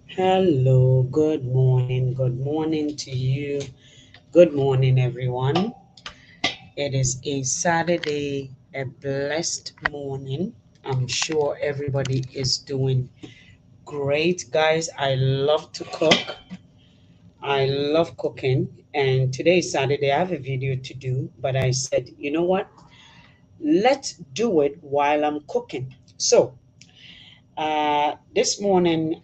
Hello, good morning to you. Good morning, everyone. It is a Saturday, a blessed morning. I'm sure everybody is doing great, guys. I love to cook. I love cooking, and today is Saturday. I have a video to do, but I said, you know what? Let's do it while I'm cooking. This morning,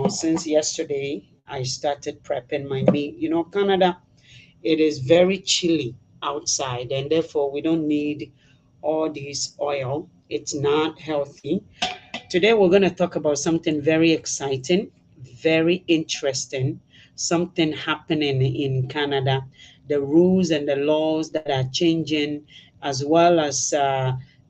since yesterday, I started prepping my meat. Canada, it is very chilly outside, and therefore, we don't need all this oil. It's not healthy. Today, we're going to talk about something very exciting, very interesting, something happening in Canada, the rules and the laws that are changing, as well as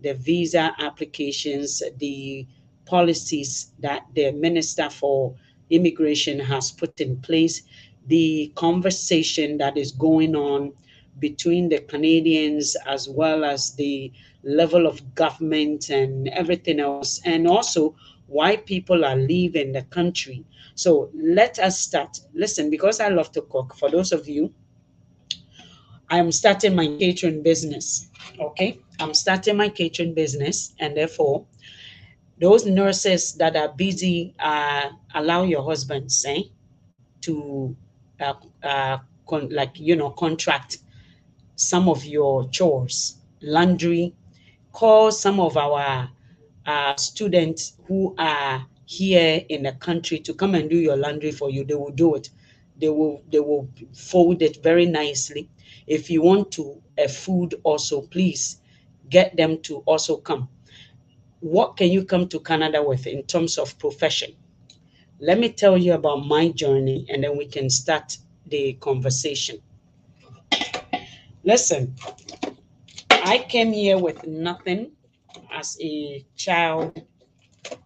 the visa applications, the policies that the Minister for Immigration has put in place, the conversation that is going on between the Canadians as well as the level of government and everything else, and also why people are leaving the country. So let us start. Listen, because I love to cook, for those of you, I am starting my catering business. Okay, I'm starting my catering business, and therefore, those nurses that are busy, allow your husbands, to uh, contract some of your chores, laundry. Call some of our students who are here in the country to come and do your laundry for you. They will do it. They will fold it very nicely. If you want to food also, please get them to also come. What can you come to Canada with in terms of profession? Let me tell you about my journey, and then we can start the conversation. Listen, I came here with nothing as a child.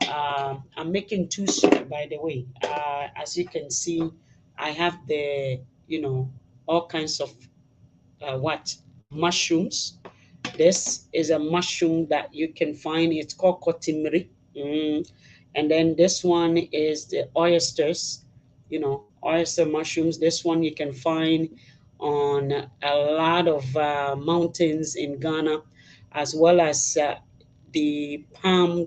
I'm making two soup, by the way. As you can see, I have all kinds of what mushrooms. This is a mushroom that you can find. It's called kotimiri. And then this one is the oysters, oyster mushrooms. This one you can find on a lot of mountains in Ghana, as well as the palm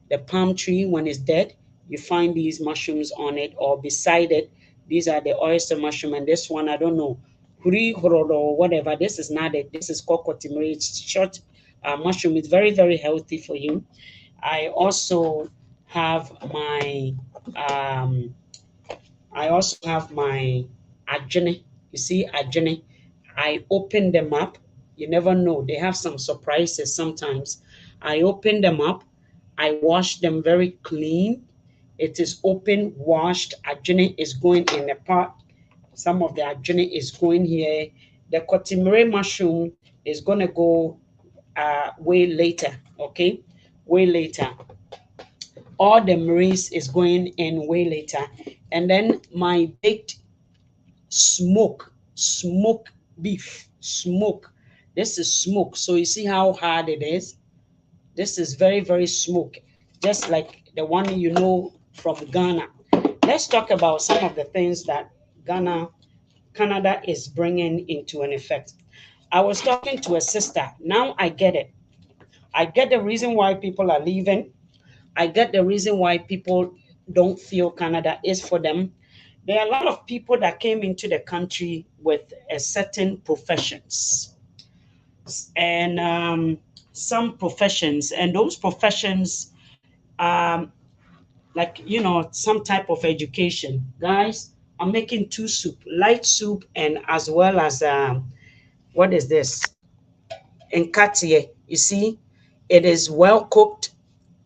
the palm tree. When it's dead, you find these mushrooms on it or beside it. These are the oyster mushroom, and this one I don't know, huri horodo or whatever. This is not it. This is kokotimiri. It's short mushroom. It's very very healthy for you. I also have my um, I also have my adjene. You see adjene. I open them up. You never know. They have some surprises sometimes. I open them up. I wash them very clean. It is open, washed. Adjene is going in a pot. Some of the adjene is going here. The kotimere mushroom is going to go way later. Okay, way later. All the maris is going in way later. And then my baked smoke beef, smoke. This is smoke. So you see how hard it is? This is very, very smoke, just like the one from Ghana. Let's talk about some of the things that Canada is bringing into an effect. I was talking to a sister. Now I get it. I get the reason why people are leaving. I get the reason why people don't feel Canada is for them. There are a lot of people that came into the country with a certain professions and some professions, and those professions, um, like some type of education. Guys, I'm making two soup, light soup, and as well as what is this? Enkatie. You see, it is well cooked,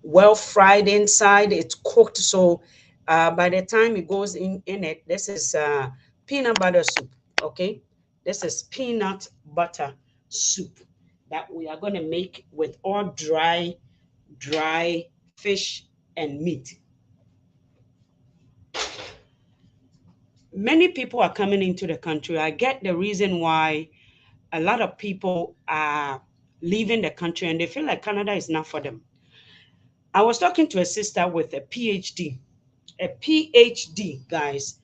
well fried inside. It's cooked, so by the time it goes in it, this is peanut butter soup. Okay, this is peanut butter soup that we are going to make with all dry fish and meat. Many people are coming into the country. I get the reason why a lot of people are leaving the country and they feel like Canada is not for them. I was talking to a sister with a PhD, a PhD, guys.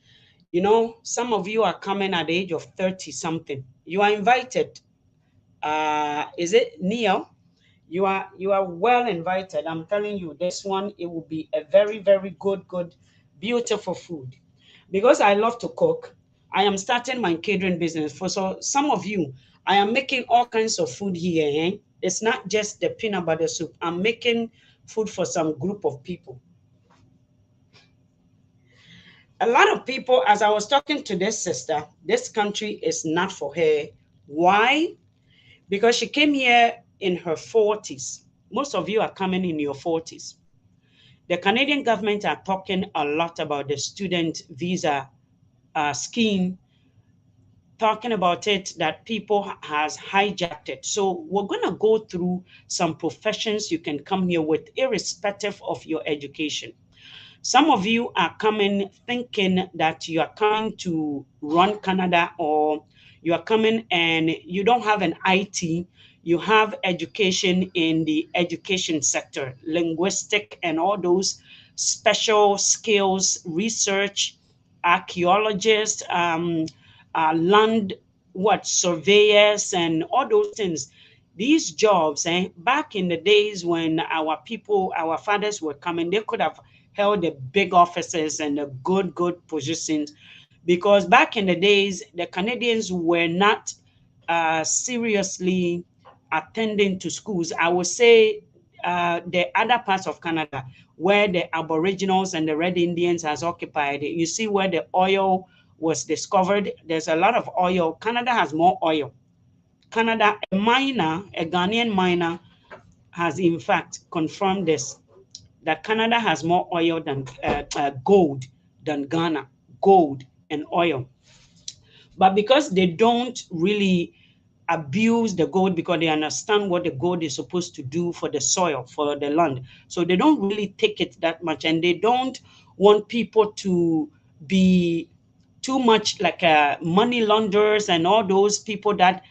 You know, some of you are coming at the age of 30 something. You are invited. Is it Neil? You are well invited. I'm telling you, this one, it will be a very, very good, beautiful food. Because I love to cook, I am starting my catering business. For so some of you, I am making all kinds of food here. Eh? It's not just the peanut butter soup. I'm making food for some group of people. A lot of people, as I was talking to this sister, this country is not for her. Why? Because she came here in her 40s. Most of you are coming in your 40s. The Canadian government are talking a lot about the student visa scheme, talking about it that people has hijacked it. So we're going to go through some professions you can come here with irrespective of your education. Some of you are coming thinking that you are coming to run Canada, or you are coming and you don't have an IT, you have education in the education sector, linguistic and all those special skills, research, archaeologists, land, surveyors, and all those things. These jobs, back in the days when our people, our fathers were coming, they could have held the big offices and the good positions, because back in the days, the Canadians were not seriously attending to schools. I would say the other parts of Canada where the Aboriginals and the Red Indians has occupied, you see where the oil was discovered. There's a lot of oil. Canada has more oil. Canada, a Ghanaian miner, has in fact confirmed this, that Canada has more oil than gold than Ghana, gold and oil. But because they don't really abuse the gold, because they understand what the gold is supposed to do for the soil, for the land, so they don't really take it that much, and they don't want people to be too much like money launderers and all those people that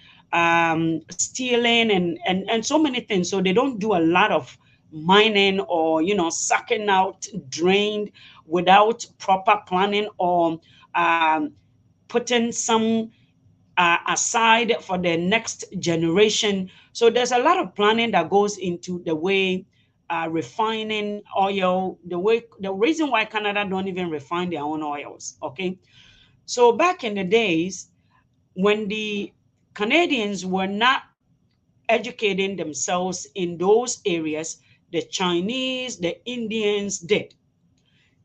stealing and so many things. So they don't do a lot of mining, or sucking out drained without proper planning, or um, putting some aside for the next generation. So there's a lot of planning that goes into the way refining oil, the reason why Canada don't even refine their own oils. Okay. So back in the days when the Canadians were not educating themselves in those areas, the Chinese, the Indians did.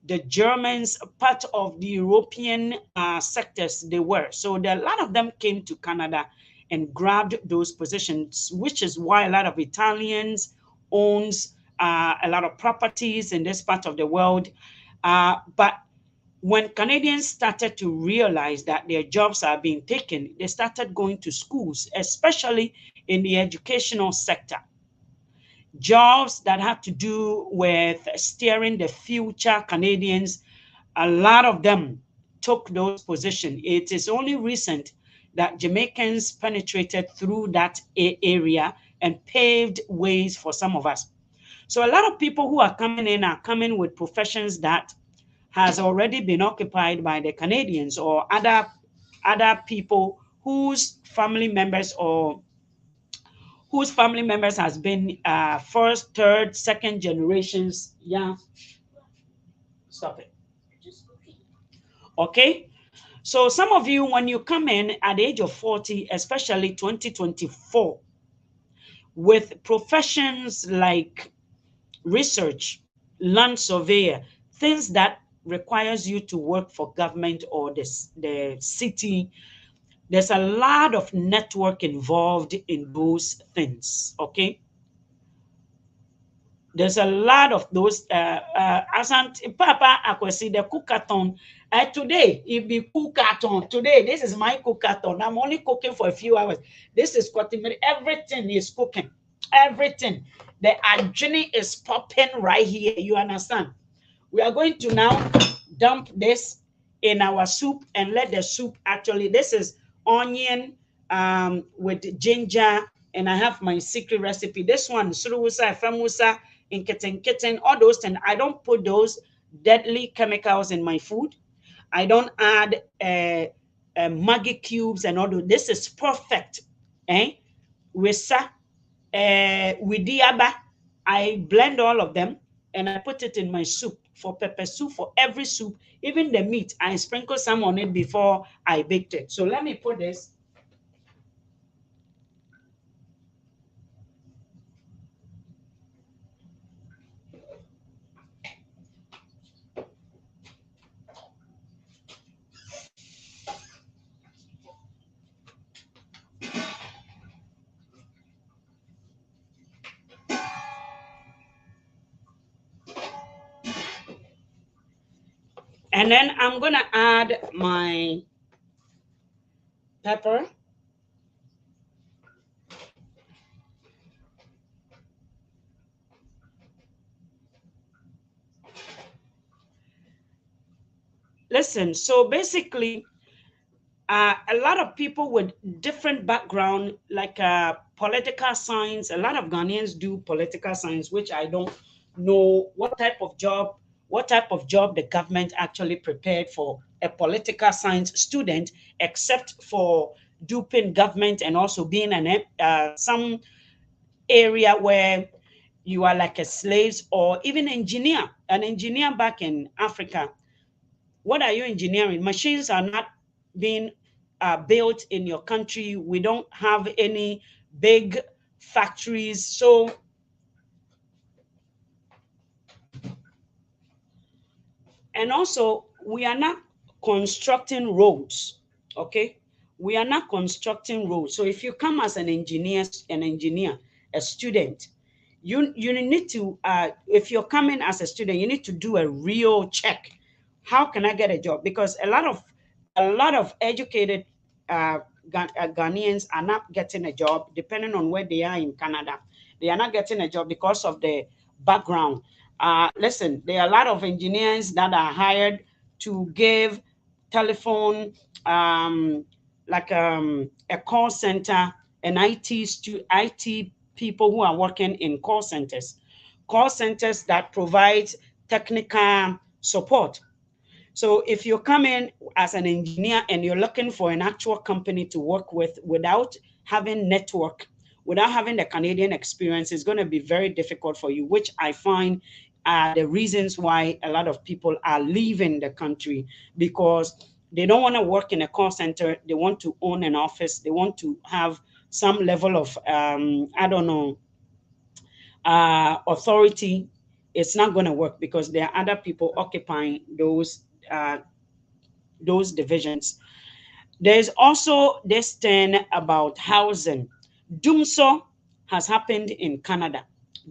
The Germans, part of the European sectors, they were. So a lot of them came to Canada and grabbed those positions, which is why a lot of Italians owns a lot of properties in this part of the world. But when Canadians started to realize that their jobs are being taken, they started going to schools, especially in the educational sector. Jobs that have to do with steering the future Canadians, a lot of them took those positions. It is only recent that Jamaicans penetrated through that area and paved ways for some of us. So a lot of people who are coming in are coming with professions that has already been occupied by the Canadians or other people whose family members has been first, third, second generations. Yeah, stop it. Okay. So some of you, when you come in at the age of 40, especially 2024, with professions like research, land surveyor, things that requires you to work for government or the city, there's a lot of network involved in those things. Okay. There's a lot of those. Asant Papa Akwesi, the cookathon. Today, it be cookathon. Today, this is my cookathon. I'm only cooking for a few hours. This is everything is cooking. Everything. The adrenaline is popping right here. You understand? We are going to now dump this in our soup and let the soup actually, this is onion with ginger, and I have my secret recipe. This one, surusa, femusa, in kitten, all those things. I don't put those. deadly chemicals in my food. I don't add Maggi cubes and all that. This is perfect. Eh? Wisa, widiaba. I blend all of them and I put it in my soup. For pepper soup, for every soup, even the meat, I sprinkle some on it before I baked it. So let me put this. And then I'm going to add my pepper. Listen, so basically, a lot of people with different background, like political science. A lot of Ghanaians do political science, which I don't know what type of job the government actually prepared for a political science student, except for duping government and also being some area where you are like a slave or even an engineer back in Africa. What are you engineering? Machines are not being built in your country. We don't have any big factories. So, and also, we are not constructing roads. Okay, we are not constructing roads. So, if you come as an engineer, a student, you need to if you're coming as a student, you need to do a real check. How can I get a job? Because a lot of educated uh, Ghanaians are not getting a job, depending on where they are in Canada. They are not getting a job because of the background. Listen, there are a lot of engineers that are hired to give telephone, like a call center, and IT people who are working in call centers that provide technical support. So if you come in as an engineer and you're looking for an actual company to work with without having network, without having the Canadian experience, it's going to be very difficult for you, which I find are the reasons why a lot of people are leaving the country, because they don't want to work in a call center. They want to own an office. They want to have some level of, I don't know, authority. It's not going to work because there are other people occupying those divisions. There's also this thing about housing. Doomso has happened in Canada.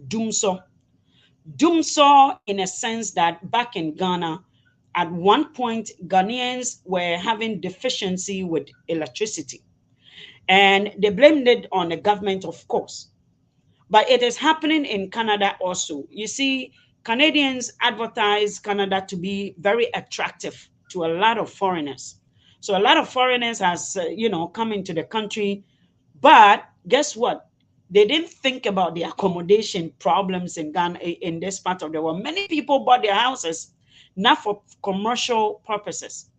Doomso. Doomso, in a sense that back in Ghana, at one point, Ghanaians were having deficiency with electricity. And they blamed it on the government, of course. But it is happening in Canada also. You see, Canadians advertise Canada to be very attractive to a lot of foreigners. So a lot of foreigners has, come into the country, but guess what? They didn't think about the accommodation problems in Ghana, in this part of the world. Many people bought their houses not for commercial purposes.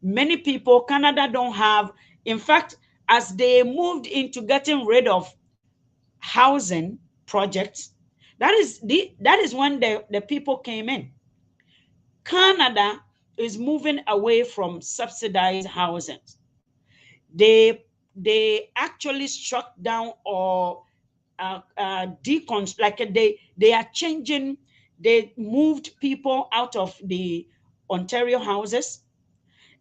Many people, Canada don't have, in fact, as they moved into getting rid of housing projects, that is when the people came in. Canada is moving away from subsidized housing. They actually struck down or like they are changing. They moved people out of the Ontario houses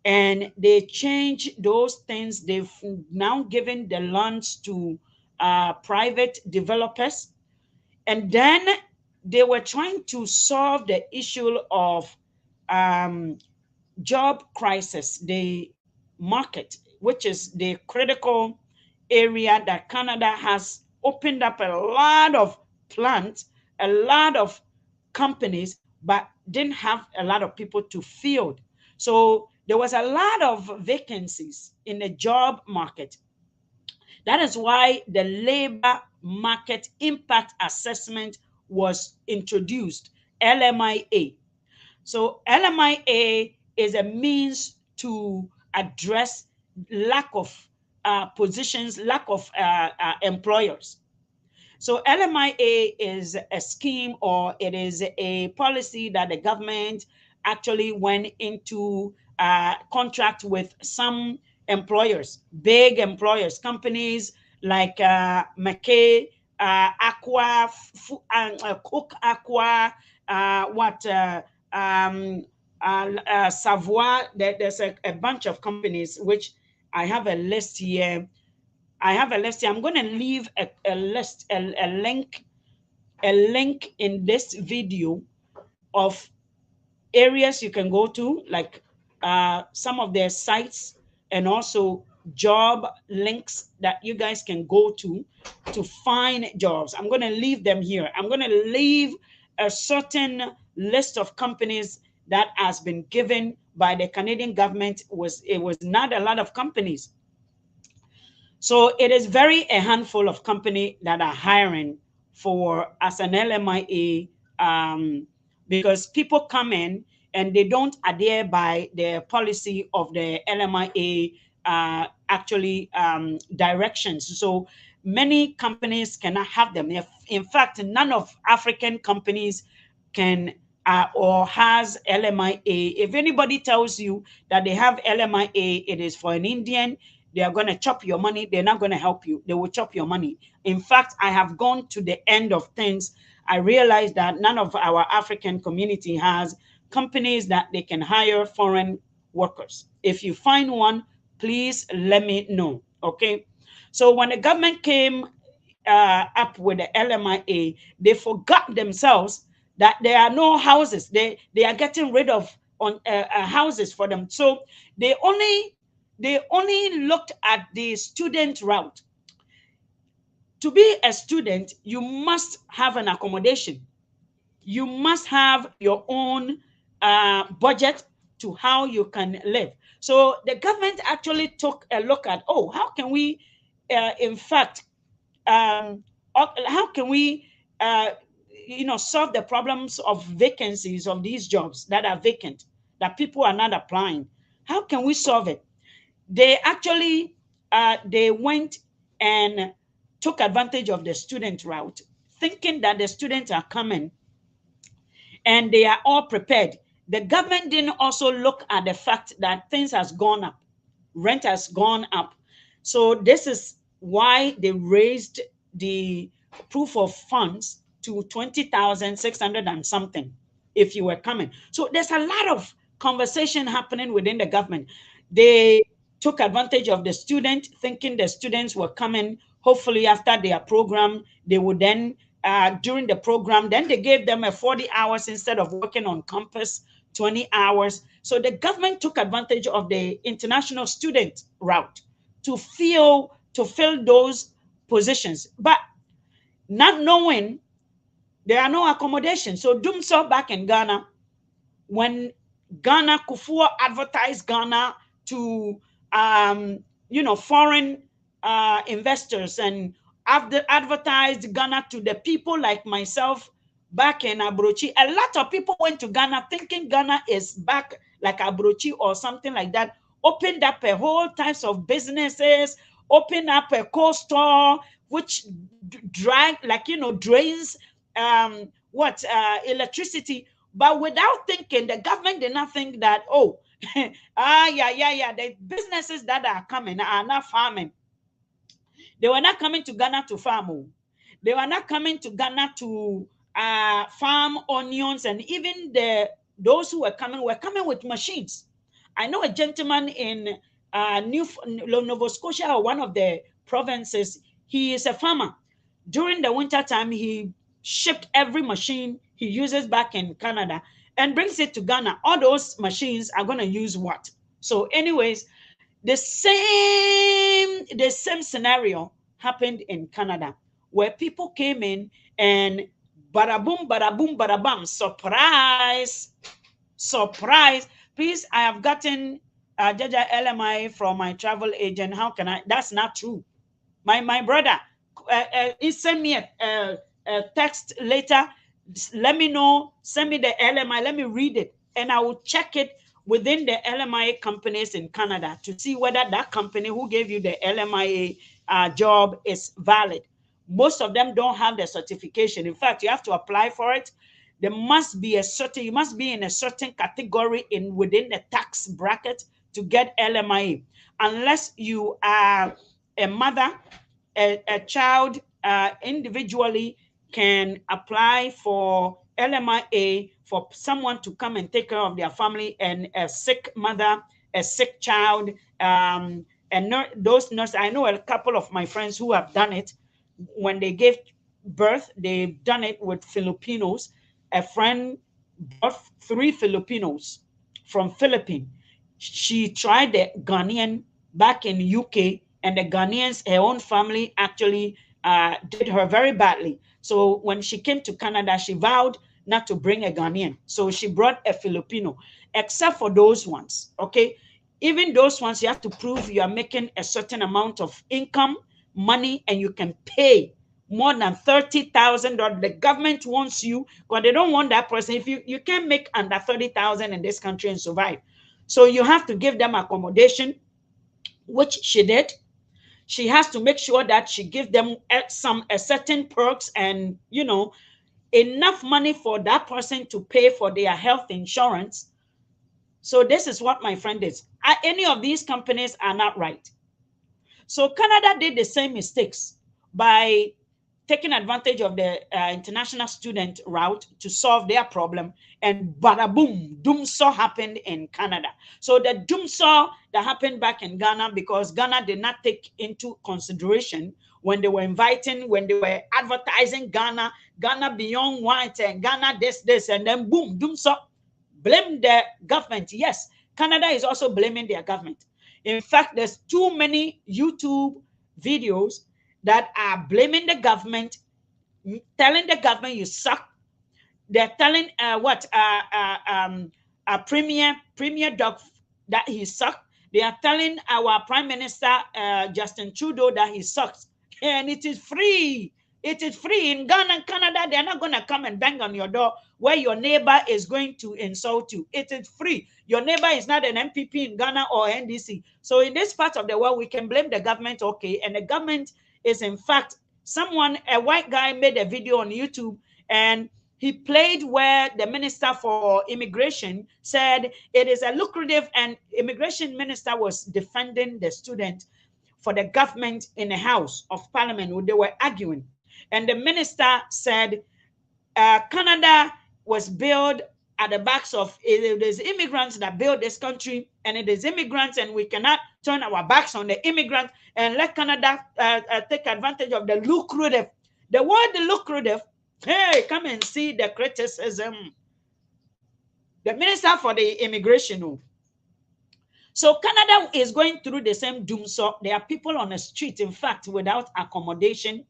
and they changed those things. They've now given the lands to private developers. And then they were trying to solve the issue of um, job crisis, the market, which is the critical area that Canada has opened up a lot of plants, a lot of companies, but didn't have a lot of people to fill. So there was a lot of vacancies in the job market. That is why the labor market impact assessment was introduced, LMIA. So LMIA is a means to address lack of positions, lack of employers. So LMIA is a scheme, or it is a policy that the government actually went into contract with some employers, big employers, companies like McKay, Aqua, Cook Aqua, what Savoie. There's a bunch of companies which I have a list here. I'm going to leave a list, a link in this video of areas you can go to, like some of their sites, and also job links that you guys can go to find jobs. I'm going to leave them here. I'm going to leave a certain list of companies that has been given by the Canadian government. It was not a lot of companies. So it is very a handful of company that are hiring for as an LMIA, because people come in and they don't adhere by the policy of the LMIA actually directions. So many companies cannot have them. In fact, none of African companies can or has LMIA. If anybody tells you that they have LMIA, it is for an Indian. They are going to chop your money. They're not going to help you. They will chop your money. In fact, I have gone to the end of things. I realized that none of our African community has companies that they can hire foreign workers. If you find one, please let me know. Okay. So when the government came up with the LMIA, they forgot themselves that there are no houses. They are getting rid of houses for them. So they only looked at the student route. To be a student, you must have an accommodation. You must have your own budget to how you can live. So the government actually took a look at, oh, how can we, in fact, how can we, solve the problems of vacancies of these jobs that are vacant, that people are not applying? How can we solve it? They actually they went and took advantage of the student route, thinking that the students are coming and they are all prepared. The government didn't also look at the fact that things has gone up, rent has gone up. So this is why they raised the proof of funds to 20,600 and something if you were coming. So there's a lot of conversation happening within the government. They took advantage of the student, thinking the students were coming. Hopefully, after their program, they would then, during the program, then they gave them a 40 hours instead of working on campus, 20 hours. So the government took advantage of the international student route to fill those positions, but not knowing there are no accommodations. So Dumso back in Ghana, when Ghana, Kufuor advertised Ghana to foreign investors, and advertised Ghana to the people like myself back in Abrochi. A lot of people went to Ghana thinking Ghana is back like Abrochi or something like that. Opened up a whole types of businesses, opened up a co-store, which drains electricity. But without thinking, the government did not think that, oh, the businesses that are coming are not farming. They were not coming to Ghana to farm. Oh. They were not coming to Ghana to farm onions, and even those who were coming with machines. I know a gentleman in Nova Scotia, or one of the provinces. He is a farmer. During the winter time, he shipped every machine he uses back in Canada and brings it to Ghana. All those machines are going to use what? So anyways, the same scenario happened in Canada, where people came in and bada boom, bada bam, surprise. Please, I have gotten Jaja LMI from my travel agent. How can I? That's not true. My brother, he sent me a text later. Let me know. Send me the LMI. Let me read it. and I will check it within the LMIA companies in Canada to see whether that company who gave you the LMIA job is valid. Most of them don't have the certification. In fact, you have to apply for it. There must be a certain, you must be in a certain category in within the tax bracket to get LMIA. Unless you are a mother, a child individually can apply for LMIA for someone to come and take care of their family, and a sick mother, a sick child, and those nurses. I know a couple of my friends who have done it. When they gave birth, they've done it with Filipinos. A friend brought 3 Filipinos from Philippines. She tried the Ghanaian back in UK, and the Ghanaians, her own family, actually did her very badly. So when she came to Canada, she vowed not to bring a Ghanaian. So she brought a Filipino, except for those ones, okay? Even those ones, you have to prove you are making a certain amount of income, money, and you can pay more than $30,000. The government wants you, but they don't want that person. If you can't make under 30,000 in this country and survive. So you have to give them accommodation, which she did. She has to make sure that she gives them a certain perks and, you know, enough money for that person to pay for their health insurance. So this is what my friend is. Any of these companies are not right. So Canada did the same mistakes by taking advantage of the international student route to solve their problem, and bada boom, doomsaw happened in Canada. So the doomsaw that happened back in Ghana, because Ghana did not take into consideration when they were inviting, when they were advertising Ghana, Ghana beyond white, and Ghana this, and then boom, doomsaw. Blame the government. Yes, Canada is also blaming their government. In fact, there's too many YouTube videos that are blaming the government, telling the government you suck. They're telling Premier Doug that he sucked. They are telling our Prime Minister Justin Trudeau that he sucks. And it is free. It is free in Ghana and Canada. They're not going to come and bang on your door where your neighbor is going to insult you. It is free. Your neighbor is not an MPP in Ghana or NDC. So in this part of the world, we can blame the government, okay? And the government is, in fact, a white guy made a video on YouTube, and he played where the Minister for Immigration said it is a lucrative, and immigration minister was defending the student for the government in the House of Parliament. They were arguing. And the minister said, Canada was built at the backs of, it is immigrants that built this country, and it is immigrants, and we cannot turn our backs on the immigrants and let Canada take advantage of the lucrative. The word lucrative, hey, come and see the criticism. The minister for the immigration. So Canada is going through the same doomsaw. There are people on the street, in fact, without accommodation.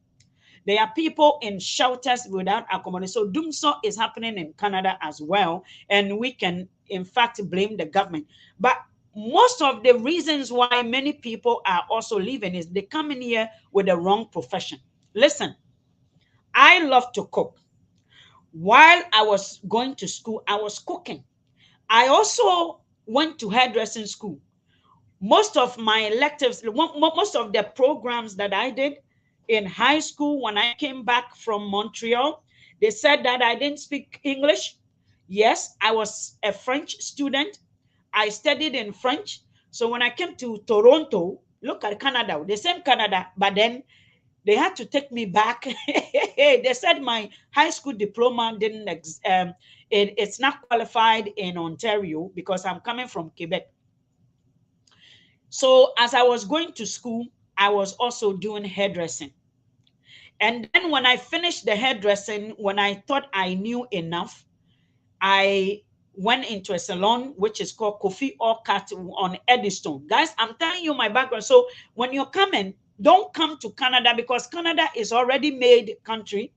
There are people in shelters without accommodation. So doomsaw is happening in Canada as well. And we can, in fact, blame the government. But most of the reasons why many people are also leaving is they come in here with the wrong profession. Listen, I love to cook. While I was going to school, I was cooking. I also went to hairdressing school. Most of my electives, most of the programs that I did in high school, when I came back from Montreal, they said that I didn't speak English. Yes, I was a French student. I studied in French. So when I came to Toronto, look at Canada, the same Canada, but then they had to take me back. They said my high school diploma didn't, it's not qualified in Ontario because I'm coming from Quebec. So as I was going to school, I was also doing hairdressing. And then when I finished the hairdressing, when I thought I knew enough, I went into a salon, which is called Kofi Orkat on Eddystone. Guys, I'm telling you my background. So when you're coming, don't come to Canada, because Canada is already made country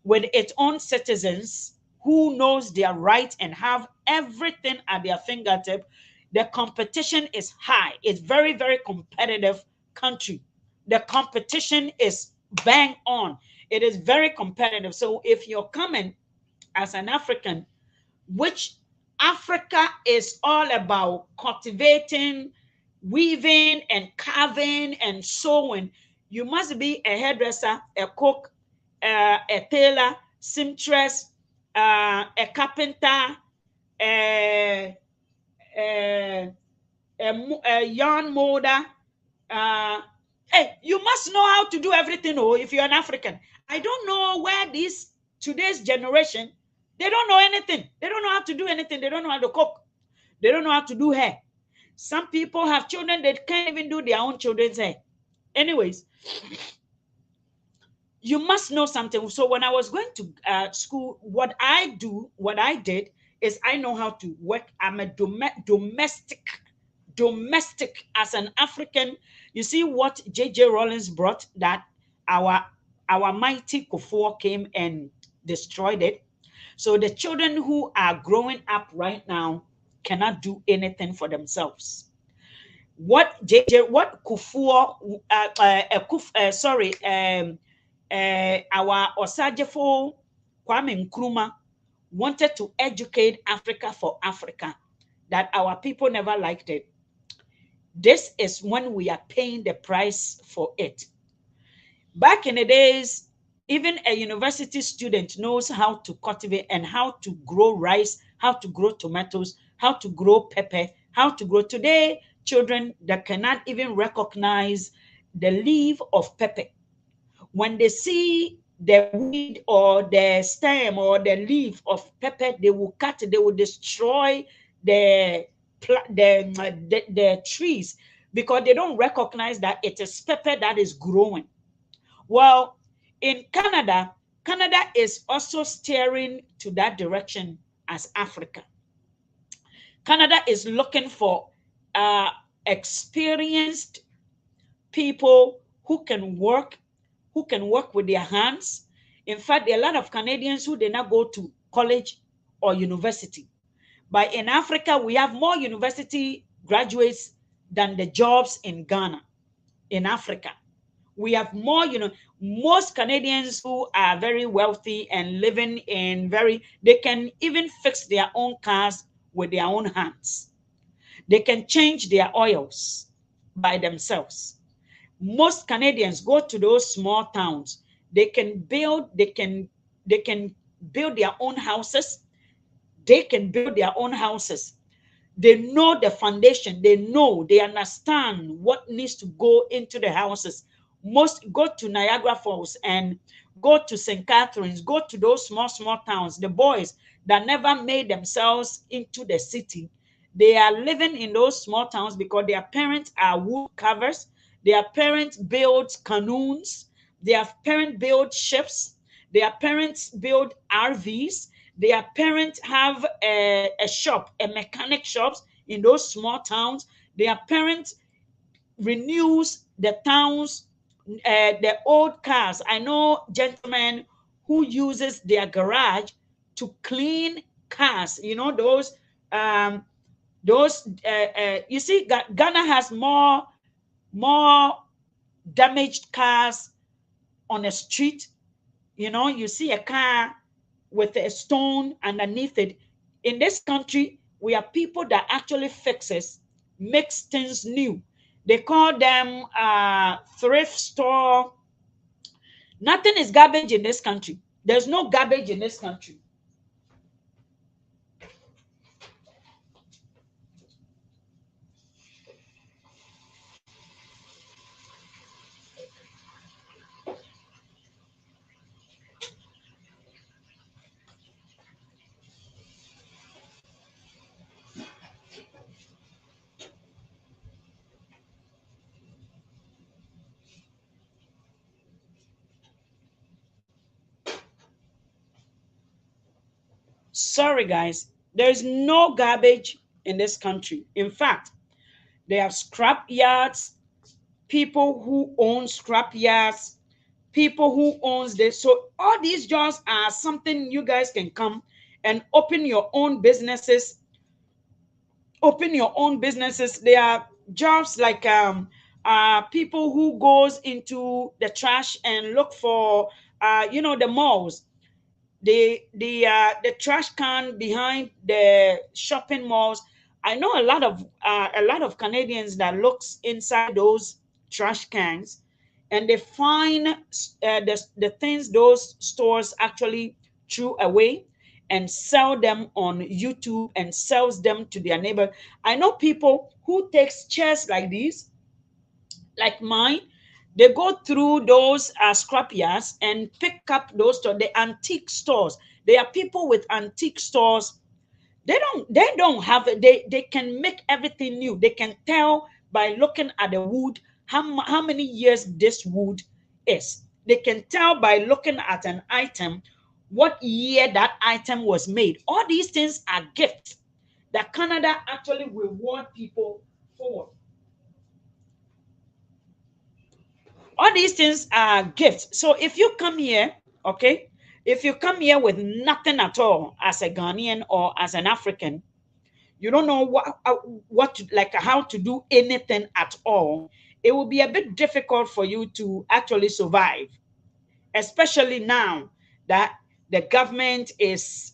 with its own citizens who knows their rights and have everything at their fingertip. The competition is high. It's very, very competitive country. The competition is bang on. It is very competitive. So if you're coming as an African, which Africa is all about cultivating, weaving, and carving and sewing. You must be a hairdresser, a cook, a tailor, seamstress, a carpenter, a, a, a yarn molder. Uh, hey, you must know how to do everything. Oh, if you're an African, I don't know where this today's generation, they don't know anything. They don't know how to do anything. They don't know how to cook. They don't know how to do hair. Some people have children that can't even do their own children's hair. Anyways, you must know something. So when I was going to school, what I did is I know how to work. I'm a domestic as an African. You see what J.J. Rollins brought, that our our mighty Kufuor came and destroyed it. So the children who are growing up right now cannot do anything for themselves. What Kufuor, sorry, our Osajefo Kwame Nkrumah wanted to educate Africa for Africa, that our people never liked it. This is when we are paying the price for it. Back in the days, even a university student knows how to cultivate and how to grow rice, how to grow tomatoes, how to grow pepper, how to grow. Today, children that cannot even recognize the leaf of pepper, when they see the weed or the stem or the leaf of pepper, they will cut it, they will destroy the the trees, because they don't recognize that it is pepper that is growing. Well, in Canada, Canada is also steering to that direction as Africa. Canada is looking for experienced people who can work with their hands. In fact, there are a lot of Canadians who did not go to college or university. But in Africa, we have more university graduates than the jobs in Ghana. In Africa, we have more, most Canadians who are very wealthy and living in they can even fix their own cars with their own hands. They can change their oils by themselves. Most Canadians go to those small towns. They can build their own houses. They can build their own houses. They know the foundation. They understand what needs to go into the houses. Most go to Niagara Falls and go to St. Catharines, go to those small towns. The boys that never made themselves into the city, they are living in those small towns because their parents are wood carvers. Their parents build canoes. Their parents build ships. Their parents build RVs. Their parents have a shop, a mechanic shops in those small towns. Their parents renews the towns, the old cars. I know gentlemen who uses their garage to clean cars. You know those. You see, Ghana has more damaged cars on the street. You see a car with a stone underneath it. In this country, we have people that actually fixes, makes things new. They call them thrift store. Nothing is garbage in this country. There's no garbage in this country. Sorry, guys. There's no garbage in this country. In fact, they have scrap yards, people who own scrap yards, people who owns this. So all these jobs are something you guys can come and open your own businesses. Open your own businesses. There are jobs like people who goes into the trash and look for the malls. the trash can behind the shopping malls. I know a lot of Canadians that looks inside those trash cans, and they find the things those stores actually threw away, and sell them on YouTube and sells them to their neighbor. I know people who takes chairs like these, like mine. They go through those scrapyards and pick up those stores, the antique stores. There are people with antique stores. They don't have, they can make everything new. They can tell by looking at the wood how many years this wood is. They can tell by looking at an item what year that item was made. All these things are gifts that Canada actually reward people for. All these things are gifts. So if you come here, okay, if you come here with nothing at all as a Ghanaian or as an African, you don't know what to, like how to do anything at all, it will be a bit difficult for you to actually survive, especially now that the government is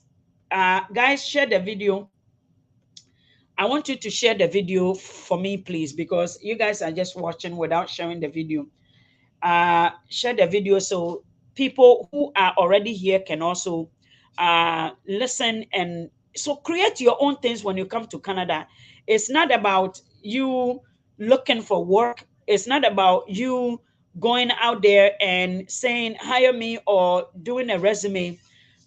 guys, share the video. I want you to share the video for me, please, because you guys are just watching without sharing the video. Share the video so people who are already here can also listen. And so create your own things when you come to Canada. It's not about you looking for work. It's not about you going out there and saying hire me or doing a resume,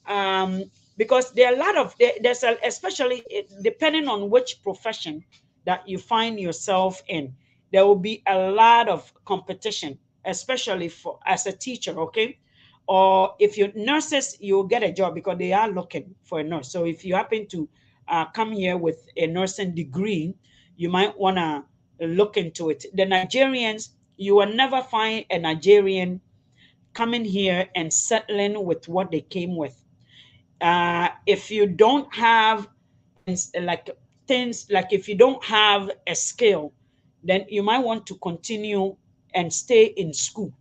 um, because there are a lot of there's a, especially depending on which profession that you find yourself in, there will be a lot of competition, especially for as a teacher, okay? Or if you're nurses, you'll get a job because they are looking for a nurse. So if you happen to come here with a nursing degree, you might want to look into it. The Nigerians, you will never find a Nigerian coming here and settling with what they came with. If you don't have like things, like if you don't have a skill, then you might want to continue and stay in school.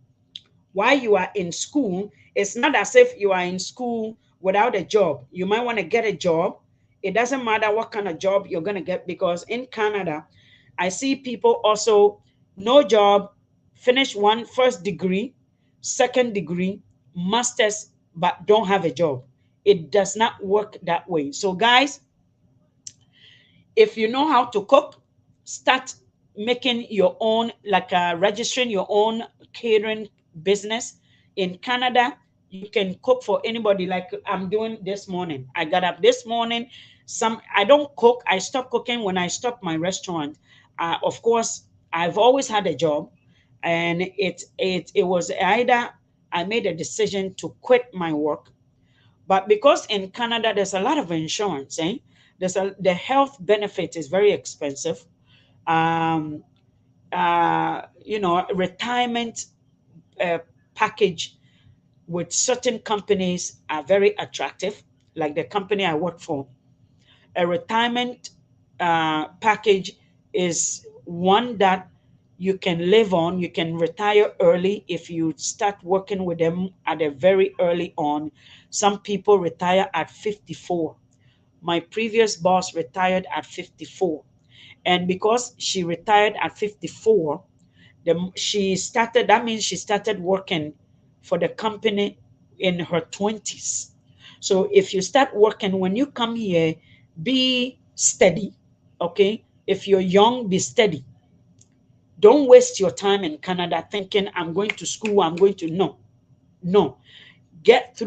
While you are in school, it's not as if you are in school without a job. You might want to get a job. It doesn't matter what kind of job you're going to get, because in Canada, I see people also no job, finish one first degree, second degree, masters, but don't have a job. It does not work that way. So, guys, if you know how to cook, start making your own, like registering your own catering business. In Canada, you can cook for anybody, like I'm doing this morning. I got up this morning. I don't cook. I stopped cooking when I stopped my restaurant. Of course, I've always had a job, and it was either I made a decision to quit my work, but because in Canada there's a lot of insurance, the health benefit is very expensive. Um, retirement uh, package with certain companies are very attractive. Like the company I work for, a retirement package is one that you can live on. You can retire early if you start working with them at a very early on. Some people retire at 54. My previous boss retired at 54. And because she retired at 54, that means she started working for the company in her 20s. So if you start working, when you come here, be steady, okay? If you're young, be steady. Don't waste your time in Canada thinking I'm going to school, I'm going to, no, no. Get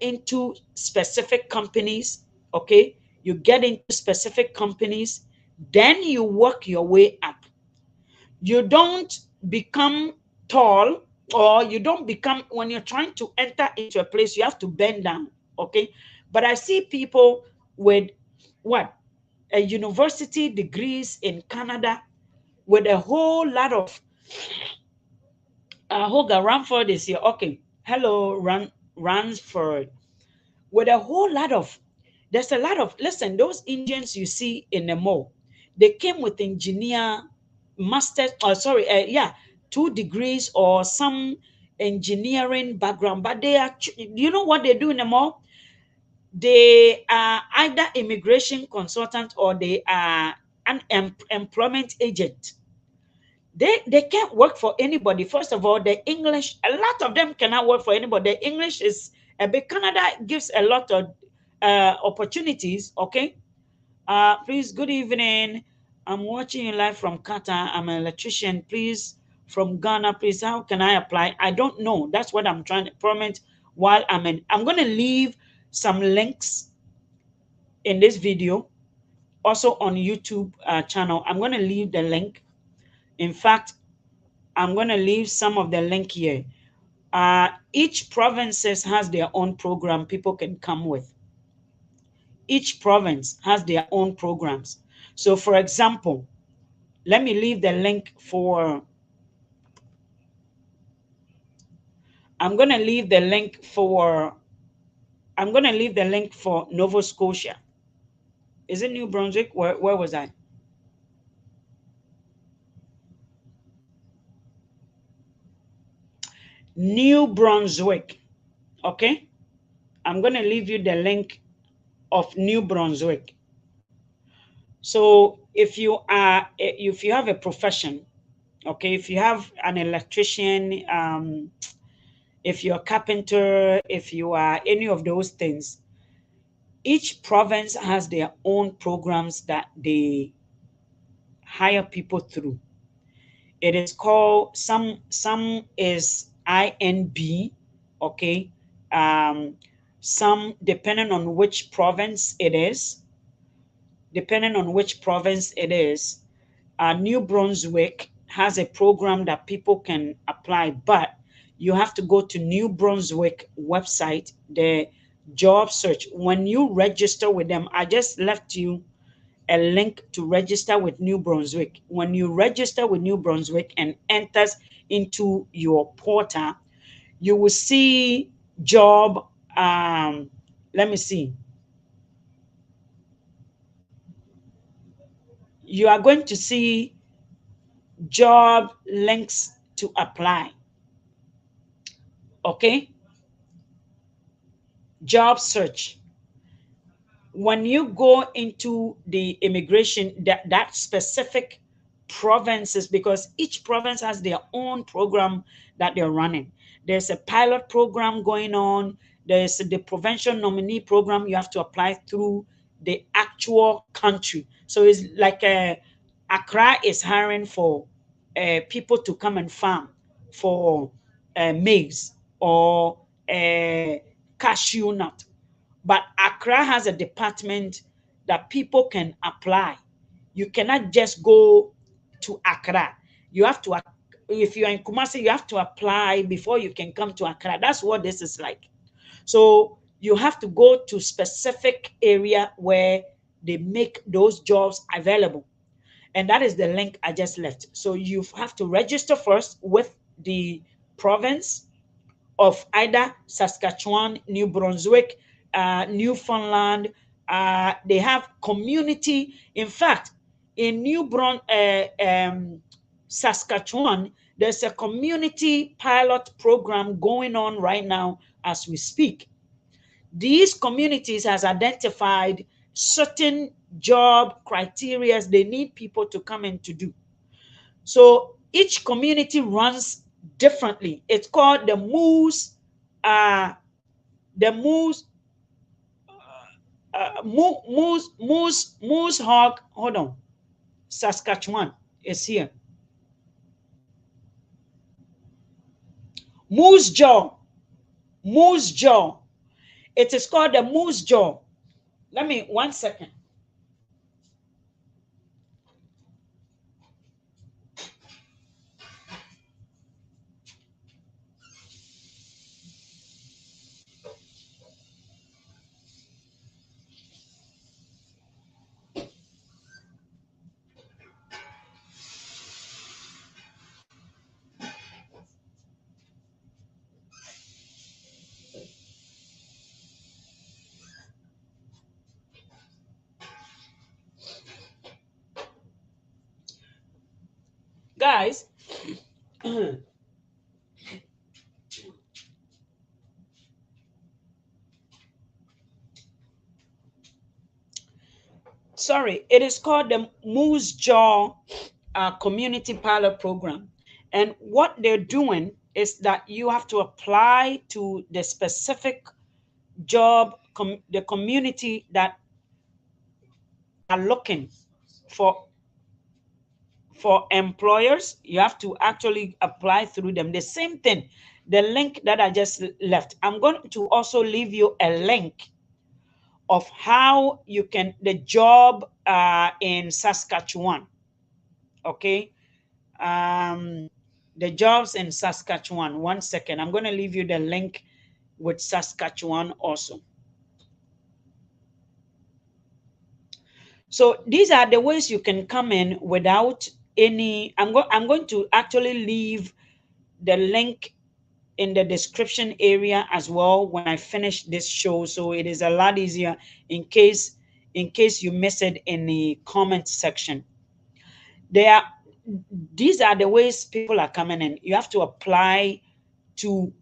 into specific companies, okay? You get into specific companies, then you work your way up. You don't become tall, or you don't become, when you're trying to enter into a place, you have to bend down, okay? But I see people with what, a university degrees in Canada, with a whole lot of Hoga Ranford is here. Okay, hello, Ransford. With a whole lot of, there's a lot of, listen, those Indians you see in the mall, they came with engineer, master, sorry, yeah, 2 degrees or some engineering background, but they are, you know what they do in the mall? They are either immigration consultant or they are an employment agent. They can't work for anybody. First of all, the English, a lot of them cannot work for anybody. The English is a bit, Canada gives a lot of opportunities. Okay. Please, good evening. I'm watching you live from Qatar. I'm an electrician. Please, from Ghana, please, how can I apply? I don't know. That's what I'm trying to promote while I'm in. I'm going to leave some links in this video, also on YouTube channel. I'm going to leave the link. In fact, I'm going to leave some of the link here. Each provinces has their own program people can come with. Each province has their own programs. So, for example, let me leave the link for, I'm going to leave the link for, I'm going to leave the link for Nova Scotia. Is it New Brunswick? Where was I? New Brunswick. Okay. I'm going to leave you the link of New Brunswick. So if you have a profession, okay, if you have an electrician, if you're a carpenter, if you are any of those things, each province has their own programs that they hire people through. It is called, some is INB, okay. Some, depending on which province it is, New Brunswick has a program that people can apply, but you have to go to New Brunswick website, the job search. When you register with them, I just left you a link to register with New Brunswick. When you register with New Brunswick and enters into your portal, you will see job. Let me see. You are going to see job links to apply. Okay. Job search. When you go into the immigration, that specific provinces, because each province has their own program that they're running. There's a pilot program going on. There's the provincial nominee program. You have to apply through the actual country. So it's like Accra is hiring for people to come and farm for maize or cashew nut. But Accra has a department that people can apply. You cannot just go to Accra. You have to, if you're in Kumasi, you have to apply before you can come to Accra. That's what this is like. So you have to go to specific area where they make those jobs available. And that is the link I just left. So you have to register first with the province of either Saskatchewan, New Brunswick, Newfoundland. They have community. In fact, in Saskatchewan, there's a community pilot program going on right now as we speak. These communities has identified certain job criteria they need people to come in to do. So each community runs differently. It's called the Moose, the Moose, Moose Hog. Hold on, Saskatchewan is here. Moose Jaw, Moose Jaw. It is called the Moose Jaw. Let me 1 second. Guys, sorry, it is called the Moose Jaw Community Pilot Program. And what they're doing is that you have to apply to the specific job, the community that are looking for employers. You have to actually apply through them. The same thing, the link that I just left. I'm going to also leave you a link of how you can, the job in Saskatchewan. Okay. The jobs in Saskatchewan. One second. I'm going to leave you the link with Saskatchewan also. So these are the ways you can come in without any. I'm going to actually leave the link in the description area as well when I finish this show, so it is a lot easier in case you miss it in the comment section. There, these are the ways people are coming in. You have to apply to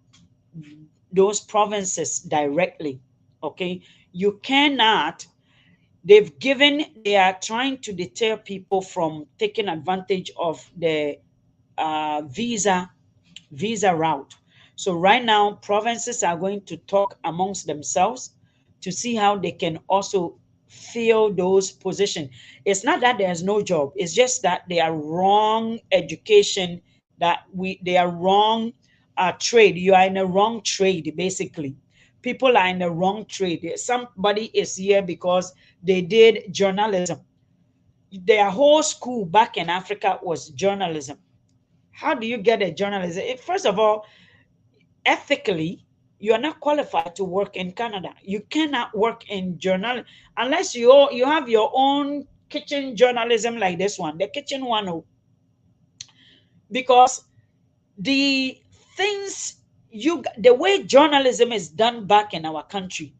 those provinces directly. Okay, you cannot. They are trying to deter people from taking advantage of the visa route. So right now, provinces are going to talk amongst themselves to see how they can also fill those positions. It's not that there's no job, it's just that they are wrong education, they are wrong trade. You are in a wrong trade, basically. People are in a wrong trade. Somebody is here because they did journalism. Their whole school back in Africa was journalism. How do you get a journalism? First of all, ethically, you are not qualified to work in Canada. You cannot work in journal unless you have your own kitchen journalism like this one, the kitchen one. Because the things the way journalism is done back in our country,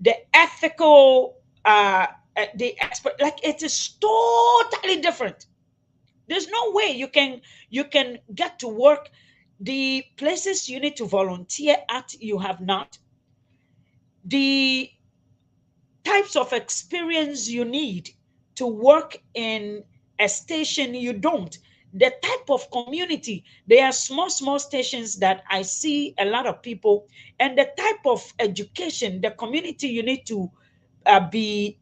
the ethical, the expert, like it is totally different. There's no way you can get to work. The places you need to volunteer at, you have not. The types of experience you need to work in a station, you don't. The type of community, there are small stations that I see a lot of people, and the type of education, the community you need to be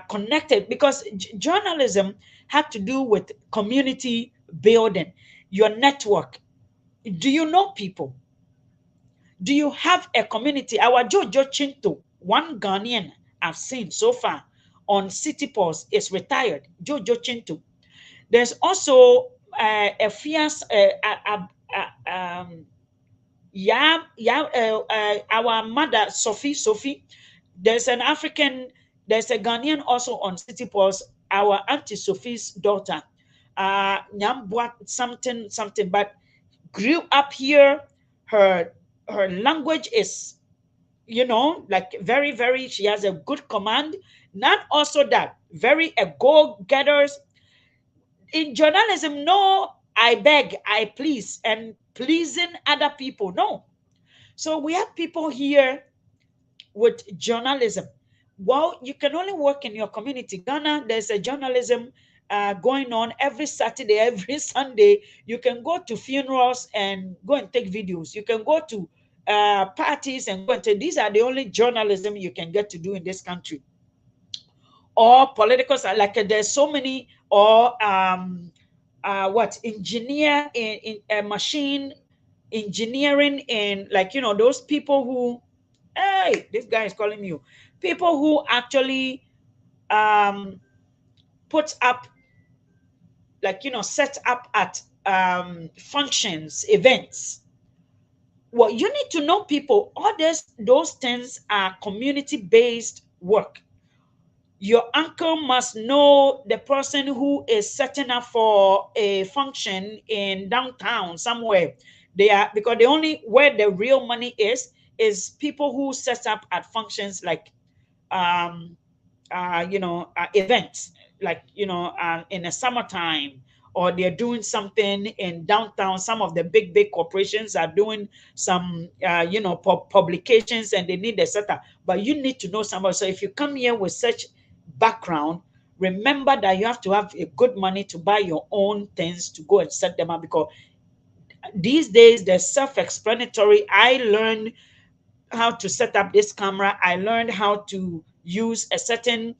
connected, because journalism had to do with community building, your network. Do you know people? Do you have a community? Our Jojo Chinto, one Ghanaian I've seen so far on City Pulse, is retired. Jojo Chinto. There's also a fierce, our mother, Sophie. There's an African, there's a Ghanaian also on City Pulse, our Auntie Sophie's daughter. Nyambwa something, but grew up here. Her language is, like very, she has a good command. Not also that, very a go-getters. In journalism, no, I beg, I please, and pleasing other people, no. So we have people here with journalism. Well, you can only work in your community. Ghana, there's a journalism going on every Saturday, every Sunday. You can go to funerals and go and take videos. You can go to parties and go and take. These are the only journalism you can get to do in this country. Or political, like there's so many, or engineer in machine engineering, in, like, those people who, hey, this guy is calling you, people who actually put up, like, set up at functions, events. Well, you need to know people. All those things are community-based work. Your uncle must know the person who is setting up for a function in downtown somewhere. They are, because the only where the real money is people who set up at functions, like events, like, in the summertime, or they're doing something in downtown. Some of the big corporations are doing some publications, and they need a setup, but you need to know somebody. So if you come here with such background, remember that you have to have a good money to buy your own things to go and set them up, because these days they're self-explanatory. I learned how to set up this camera. I learned how to use a certain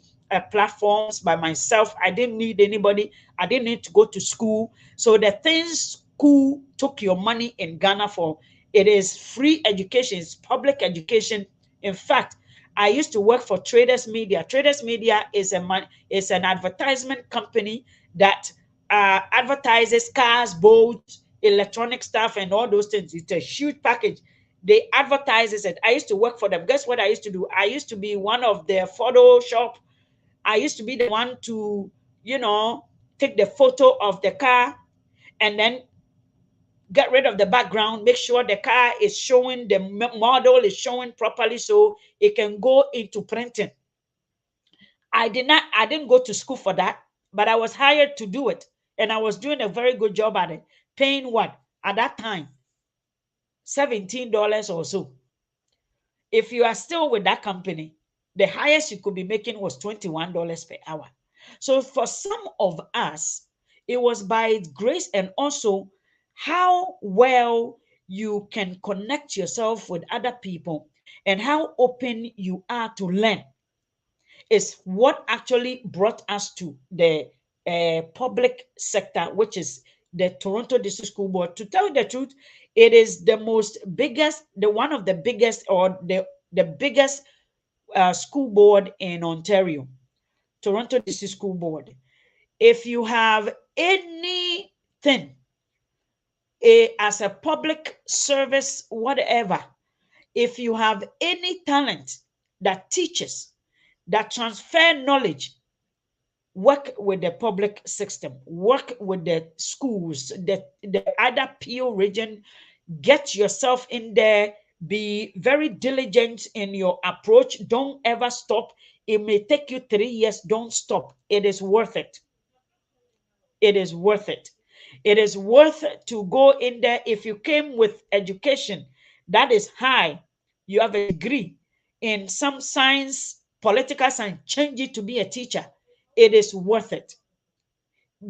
platforms by myself. I didn't need anybody. I didn't need to go to school. So the things school took your money in Ghana for, it is free education, it's public education. In fact, I used to work for Traders Media. Traders Media is an advertisement company that advertises cars, boats, electronic stuff, and all those things. It's a huge package. They advertises it. I used to work for them. Guess what I used to do? I used to be one of their Photoshop. I used to be the one to, you know, take the photo of the car and then get rid of the background, make sure the car is showing, the model is showing properly so it can go into printing. I didn't go to school for that, but I was hired to do it. And I was doing a very good job at it. Paying what? At that time, $17 or so. If you are still with that company, the highest you could be making was $21 per hour. So for some of us, it was by grace, and also how well you can connect yourself with other people and how open you are to learn is what actually brought us to the public sector, which is the Toronto District School Board. To tell you the truth, it is the most biggest, the one of the biggest, or the biggest school board in Ontario, Toronto District School Board. If you have anything as a public service, whatever, if you have any talent that teaches, that transfer knowledge, work with the public system, work with the schools, the other PO region, get yourself in there, be very diligent in your approach. Don't ever stop. It may take you 3 years. Don't stop. It is worth it. It is worth it. It is worth it to go in there. If you came with education that is high, you have a degree in some science, political science, change it to be a teacher. It is worth it.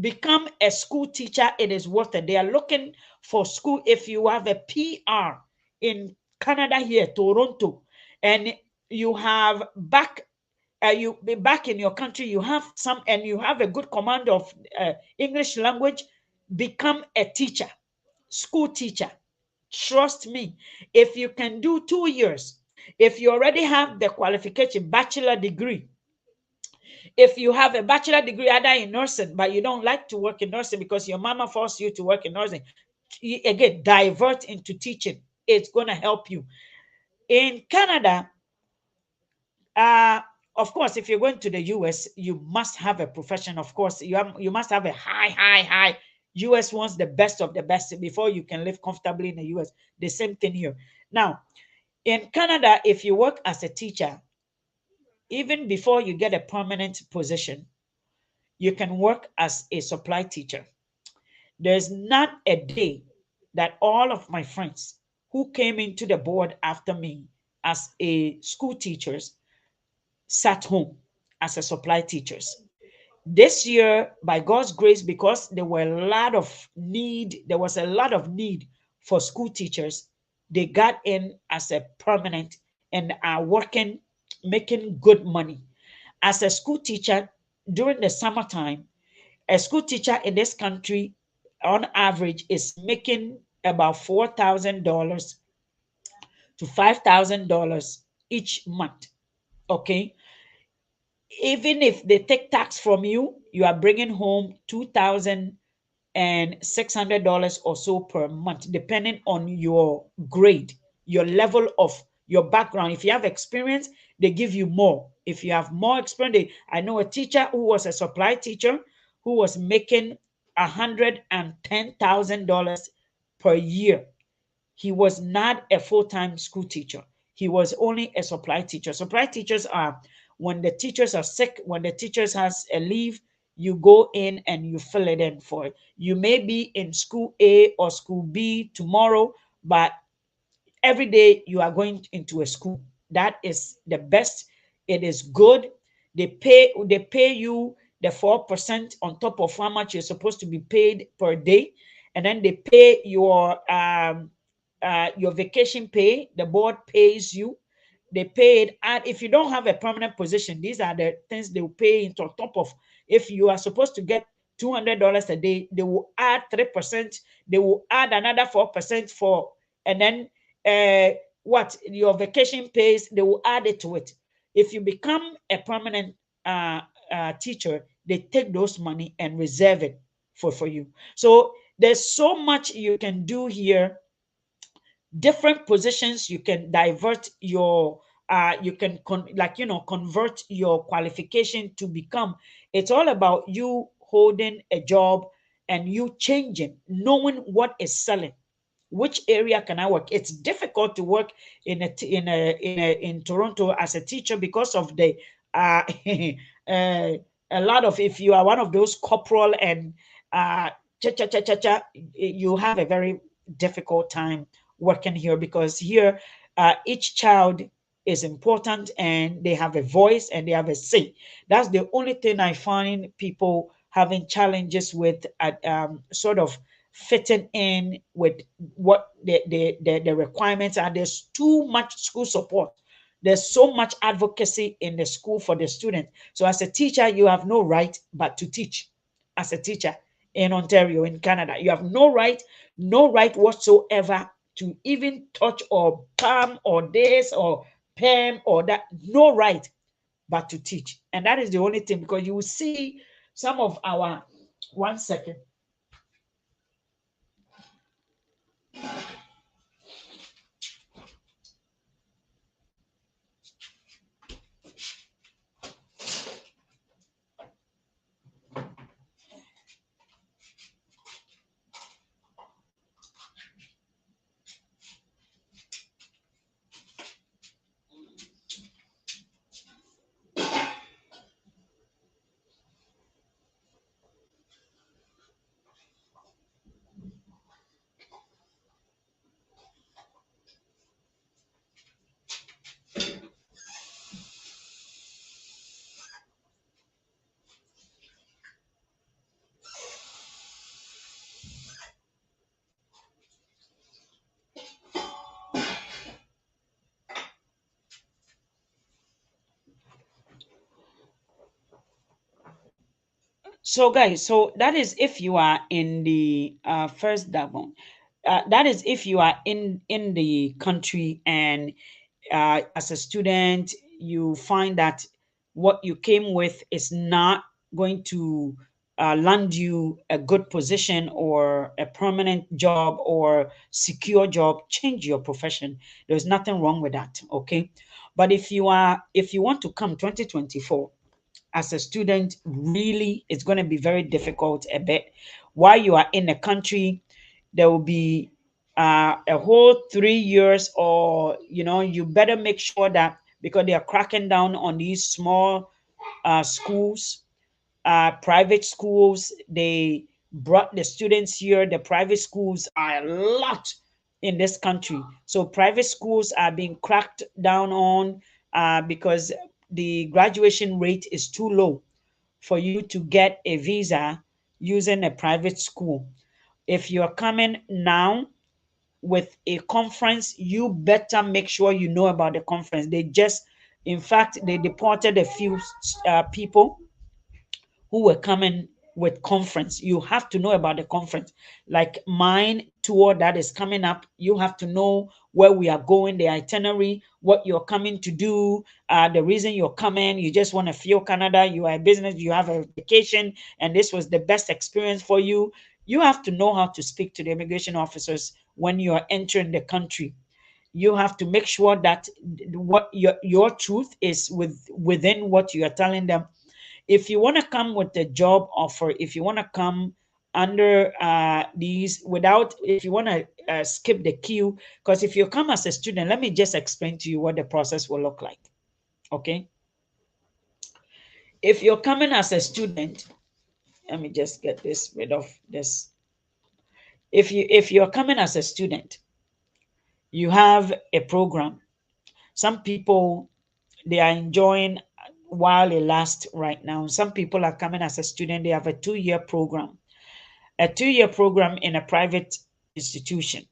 Become a school teacher. It is worth it. They are looking for school. If you have a PR in Canada here, Toronto, and you have back, you be back in your country, you have some, and you have a good command of English language, become a teacher, school teacher. Trust me, if you can do 2 years, if you already have the qualification, bachelor degree, if you have a bachelor degree either in nursing, but you don't like to work in nursing because your mama forced you to work in nursing, again, divert into teaching. It's going to help you. In Canada, uh, of course, if you're going to the US, you must have a profession. Of course, you must have a high. US wants the best of the best before you can live comfortably in the US. The same thing here. Now, in Canada, if you work as a teacher, even before you get a permanent position, you can work as a supply teacher. There's not a day that all of my friends who came into the board after me as a school teachers sat home as a supply teachers. This year, by God's grace, because there was a lot of need for school teachers, they got in as a permanent and are working, making good money. As a school teacher during the summertime, a school teacher in this country on average is making about $4,000 to $5,000 each month. Okay. Even if they take tax from you, you are bringing home $2,600 or so per month, depending on your grade, your level of your background. If you have experience, they give you more. If you have more experience, I know a teacher who was a supply teacher who was making $110,000 per year. He was not a full-time school teacher. He was only a supply teacher. Supply teachers are when the teachers are sick, when the teachers has a leave, you go in and you fill it in for it. You may be in school A or school B tomorrow, but every day you are going into a school. That is the best. It is good. They pay you the 4% on top of how much you're supposed to be paid per day, and then they pay your vacation pay. The board pays you. They pay it, and if you don't have a permanent position, these are the things they will pay into on top of. If you are supposed to get $200 a day, they will add 3%. They will add another 4% for, and then what your vacation pays, they will add it to it. If you become a permanent teacher, they take those money and reserve it for you. So there's so much you can do here, different positions you can divert your you can convert your qualification to become. It's all about you holding a job and you changing, knowing what is selling, which area can I work. It's difficult to work in Toronto as a teacher because of the uh, a lot of, if you are one of those corporal and cha cha cha cha cha, you have a very difficult time working here, because here each child is important and they have a voice and they have a say. That's the only thing I find people having challenges with at sort of fitting in with what the requirements are. There's too much school support. There's so much advocacy in the school for the student. So as a teacher, you have no right but to teach. As a teacher in Ontario, in Canada, you have no right whatsoever to even touch or palm or this or pen or that. No right but to teach. And that is the only thing, because you will see some of our, 1 second. So, guys, so that is if you are in the first that one. That is if you are in the country, and as a student, you find that what you came with is not going to land you a good position or a permanent job or secure job. Change your profession. There's nothing wrong with that. Okay. But if you want to come 2024 as a student, really, it's going to be very difficult a bit. While you are in the country, there will be a whole 3 years, or you better make sure that, because they are cracking down on these small schools, private schools. They brought the students here. The private schools are a lot in this country. So private schools are being cracked down on because the graduation rate is too low for you to get a visa using a private school. If you're coming now with a conference, you better make sure you know about the conference. In fact, they deported a few people who were coming with conference. You have to know about the conference. Like mine tour that is coming up, you have to know where we are going, the itinerary, what you're coming to do, the reason you're coming. You just want to feel Canada, you are a business, you have a vacation, and this was the best experience for you. You have to know how to speak to the immigration officers when you are entering the country. You have to make sure that what your truth is within what you are telling them. If you want to come with a job offer, if you want to come under these without, if you want to skip the queue, because if you come as a student, let me just explain to you what the process will look like. Okay. If you're coming as a student, let me just get this rid of this. If you're coming as a student, you have a program. Some people, they are enjoying while it lasts right now. Some people are coming as a student, they have a 2 year program, a 2 year program in a private institution.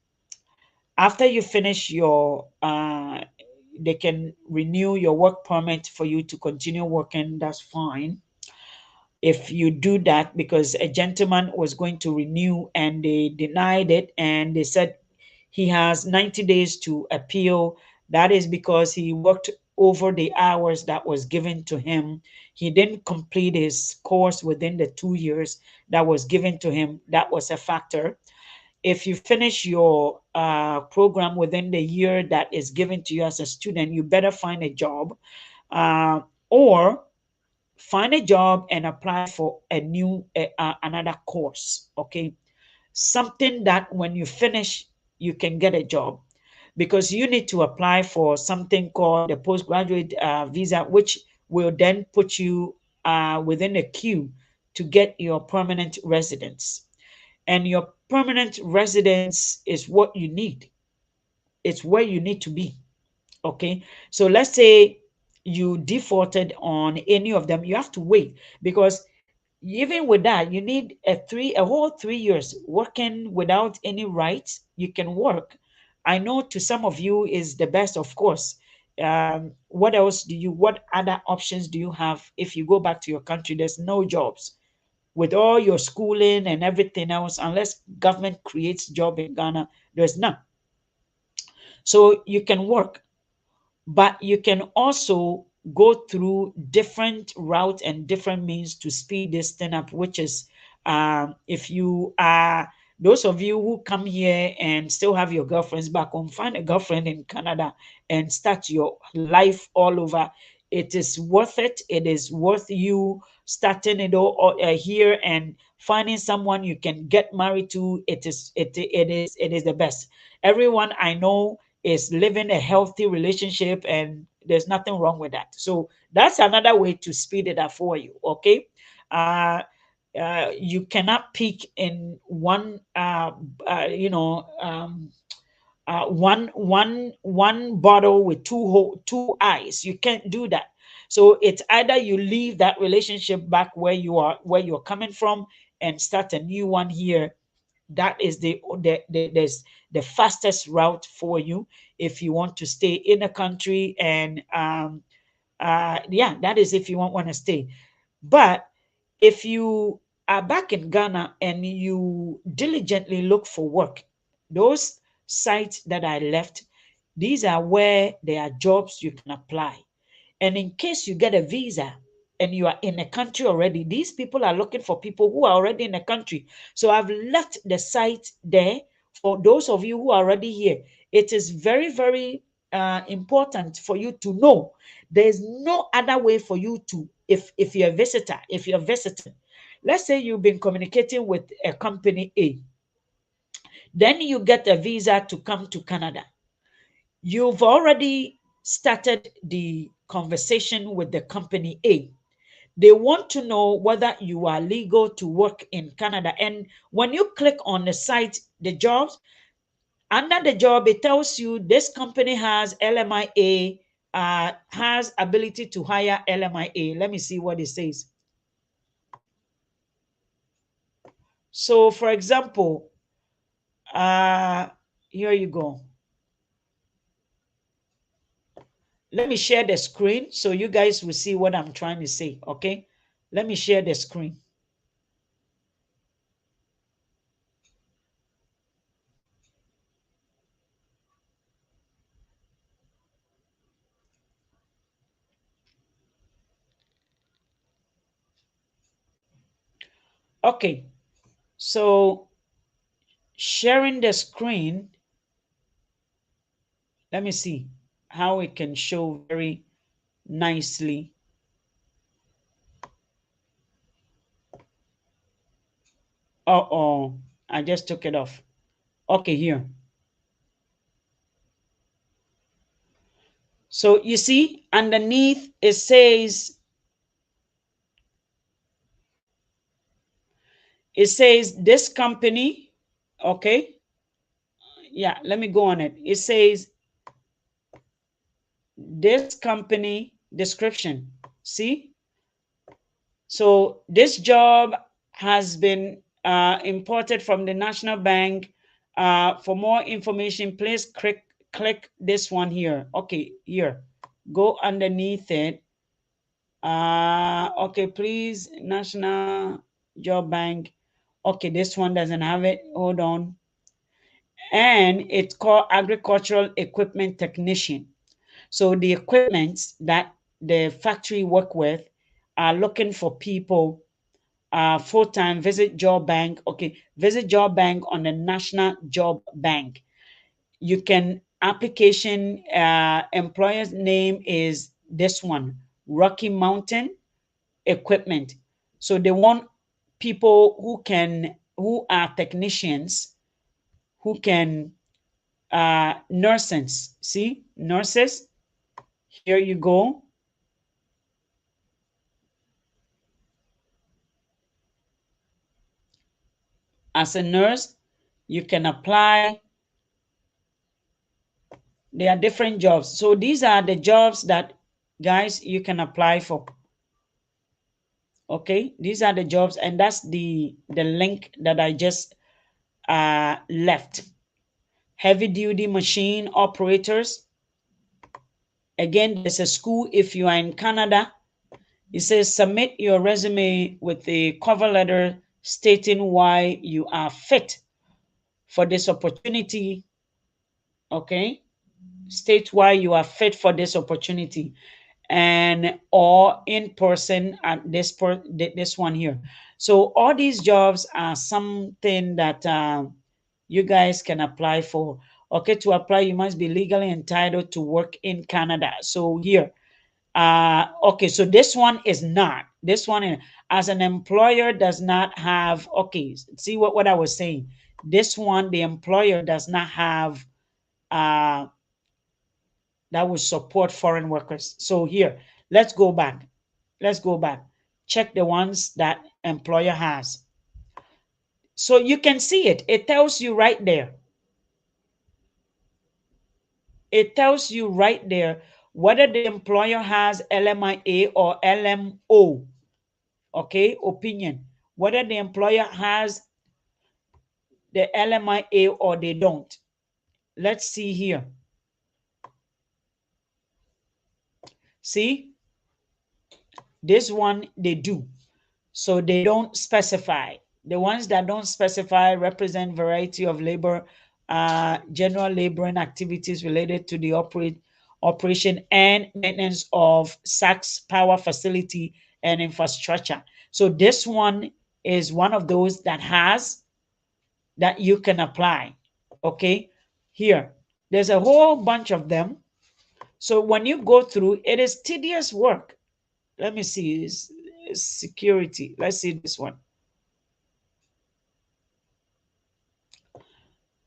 After you finish your, they can renew your work permit for you to continue working. That's fine if you do that, because a gentleman was going to renew and they denied it, and they said he has 90 days to appeal. That is because he worked over the hours that was given to him. He didn't complete his course within the 2 years that was given to him. That was a factor. If you finish your program within the year that is given to you as a student, you better find a job, or find a job and apply for a new another course. Okay, something that when you finish you can get a job, because you need to apply for something called the postgraduate visa, which will then put you within a queue to get your permanent residence. And your permanent residence is what you need. It's where you need to be. Okay, so let's say you defaulted on any of them, you have to wait, because even with that you need a whole 3 years working without any rights. You can work, I know to some of you is the best, of course. What else do you, what other options do you have? If you go back to your country, there's no jobs with all your schooling and everything else. Unless government creates job in Ghana, there's none. So you can work, but you can also go through different routes and different means to speed this thing up, which is, if you are, those of you who come here and still have your girlfriends back home, find a girlfriend in Canada and start your life all over. It is worth it. It is worth you starting it all here and finding someone you can get married to. It is the best. Everyone I know is living a healthy relationship, and there's nothing wrong with that. So that's another way to speed it up for you. Okay, uh, you cannot peak in one one bottle with two eyes. You can't do that. So it's either you leave that relationship back where you are, where you're coming from, and start a new one here. That is the fastest route for you if you want to stay in a country. And yeah, that is if you want to stay. But if you are back in Ghana and you diligently look for work, those sites that I left, these are where there are jobs you can apply. And in case you get a visa and you are in a country already, these people are looking for people who are already in the country. So I've left the site there for those of you who are already here. It is very, very important for you to know there's no other way for you to, if you're a visitor, if you're visiting, let's say you've been communicating with a company A, then you get a visa to come to Canada. You've already started the conversation with the company A. They want to know whether you are legal to work in Canada. And when you click on the site, the jobs, under the job, it tells you this company has LMIA, has ability to hire LMIA. Let me see what it says. So, for example, here you go. Let me share the screen so you guys will see what I'm trying to say. Okay, let me share the screen. Okay, so sharing the screen, let me see how it can show very nicely. Uh-oh, I just took it off. Okay, here. So you see underneath it says this company. Okay, yeah, let me go on it. It says this company description. See? So this job has been imported from the National Bank. For more information, please click this one here. Okay, here. Go underneath it. Okay, please, National Job Bank. Okay, this one doesn't have it. Hold on. And it's called agricultural equipment technician. So the equipments that the factory work with are looking for people full-time. Visit job bank. Okay, visit job bank on the National Job Bank. You can application employer's name is this one, Rocky Mountain Equipment. So they want people who are technicians, who can nurses. See, nurses. Here you go. As a nurse, you can apply. There are different jobs. So these are the jobs that, guys, you can apply for. Okay, these are the jobs, and that's the link that I just left. Heavy duty machine operators. Again, there's a school. If you are in Canada, it says submit your resume with a cover letter stating why you are fit for this opportunity. Okay, state why you are fit for this opportunity, and or in person at this one here. So all these jobs are something that you guys can apply for. Okay, to apply, you must be legally entitled to work in Canada. So here, okay, so this one is not. This one, as an employer, does not have. Okay, see what I was saying. This one, the employer does not have uh, that will support foreign workers. So here, let's go back. Let's go back. Check the ones that employer has. So you can see it. It tells you right there. It tells you right there whether the employer has LMIA or LMO. Okay, opinion. Whether the employer has the LMIA or they don't. Let's see here. See, this one they do. So they don't specify. The ones that don't specify represent variety of labor, general laboring activities related to the operation and maintenance of SAC's power facility and infrastructure. So this one is one of those that has that you can apply. Okay, here there's a whole bunch of them. So when you go through, it is tedious work. Let me see, it's security. Let's see this one.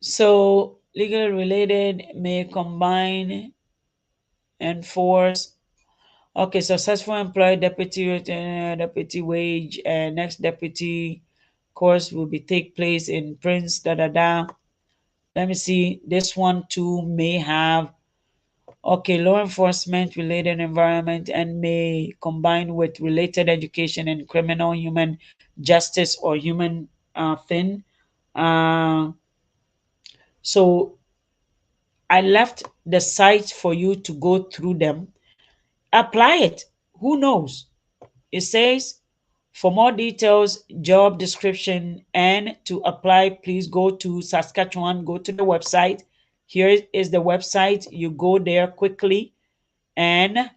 So legal related may combine, enforce. Okay, successful employee deputy wage and next deputy course will be take place in Prince da da da. Let me see. This one too may have. Okay, law enforcement related environment and may combine with related education in criminal, human justice, or human thing. So I left the site for you to go through them. Apply it. Who knows? It says for more details, job description, and to apply, please go to Saskatchewan, go to the website. Here is the website. You go there quickly, and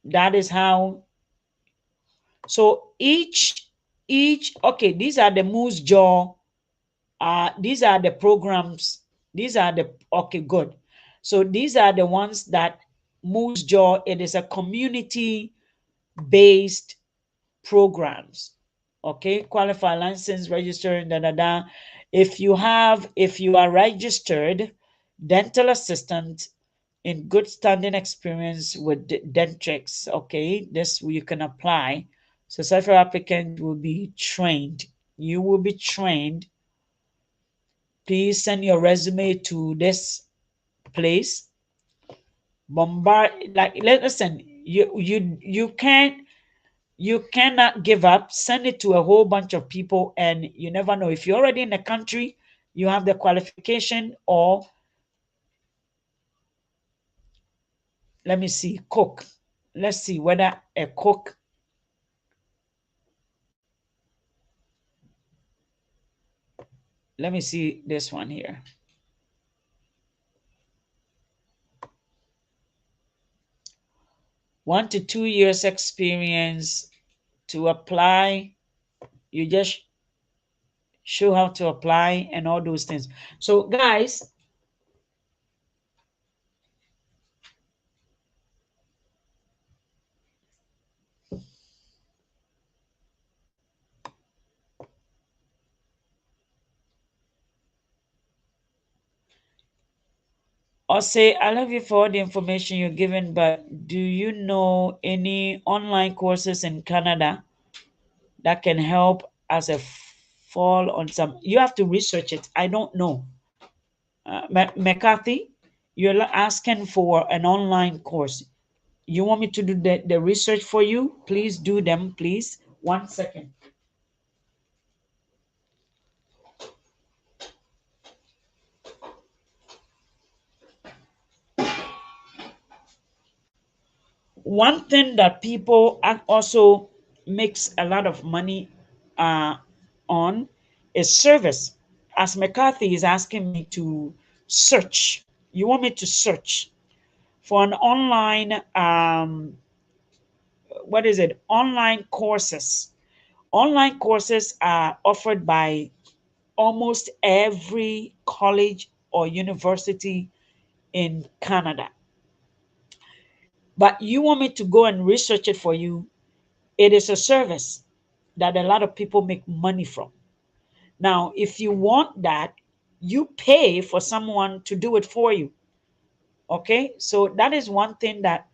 that is how. So each okay, these are the Moose Jaw. These are the programs. These are the okay, good. So these are the ones that Moose Jaw. It is a community-based programs. Okay, qualify, license, register, da da da. If you are registered dental assistant in good standing experience with Dentrix, okay, this you can apply. So several applicant will be trained. You will be trained. Please send your resume to this place. Bombard, like, listen, You can't, you cannot give up. Send it to a whole bunch of people, and you never know if you're already in the country, you have the qualification, or let me see, cook. Let's see whether a cook. Let me see this one here. 1 to 2 years experience to apply. You just show how to apply and all those things. So, guys, I'll say I love you for all the information you're given, but do you know any online courses in Canada that can help as a fall on some? You have to research it. I don't know. McCarthy, you're asking for an online course. You want me to do the research for you? Please do them, please. 1 second. One thing that people also makes a lot of money uh, on is service. As McCarthy is asking me to search, you want me to search for an online, what is it? Online courses. Online courses are offered by almost every college or university in Canada. But you want me to go and research it for you? It is a service that a lot of people make money from. Now, if you want that, you pay for someone to do it for you. Okay? So that is one thing that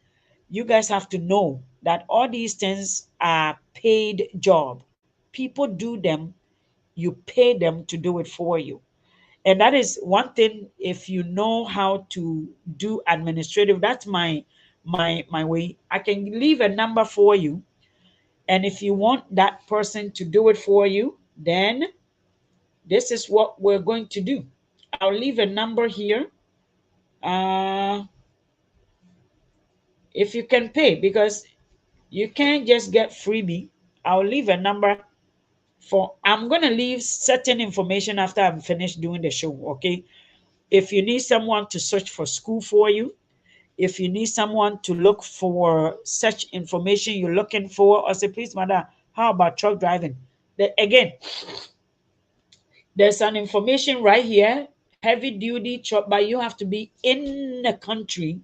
you guys have to know, that all these things are paid job. People do them, you pay them to do it for you. And that is one thing. If you know how to do administrative, that's my way. I can leave a number for you, and if you want that person to do it for you, then this is what we're going to do. I'll leave a number here. uh if you can pay, because you can't just get freebie. I'll leave a number for, I'm going to leave certain information after I'm finished doing the show. Okay? If you need someone to search for school for you, if you need someone to look for such information you're looking for, or say, please, madam, how about truck driving? Again, there's an information right here, heavy duty truck, but you have to be in the country.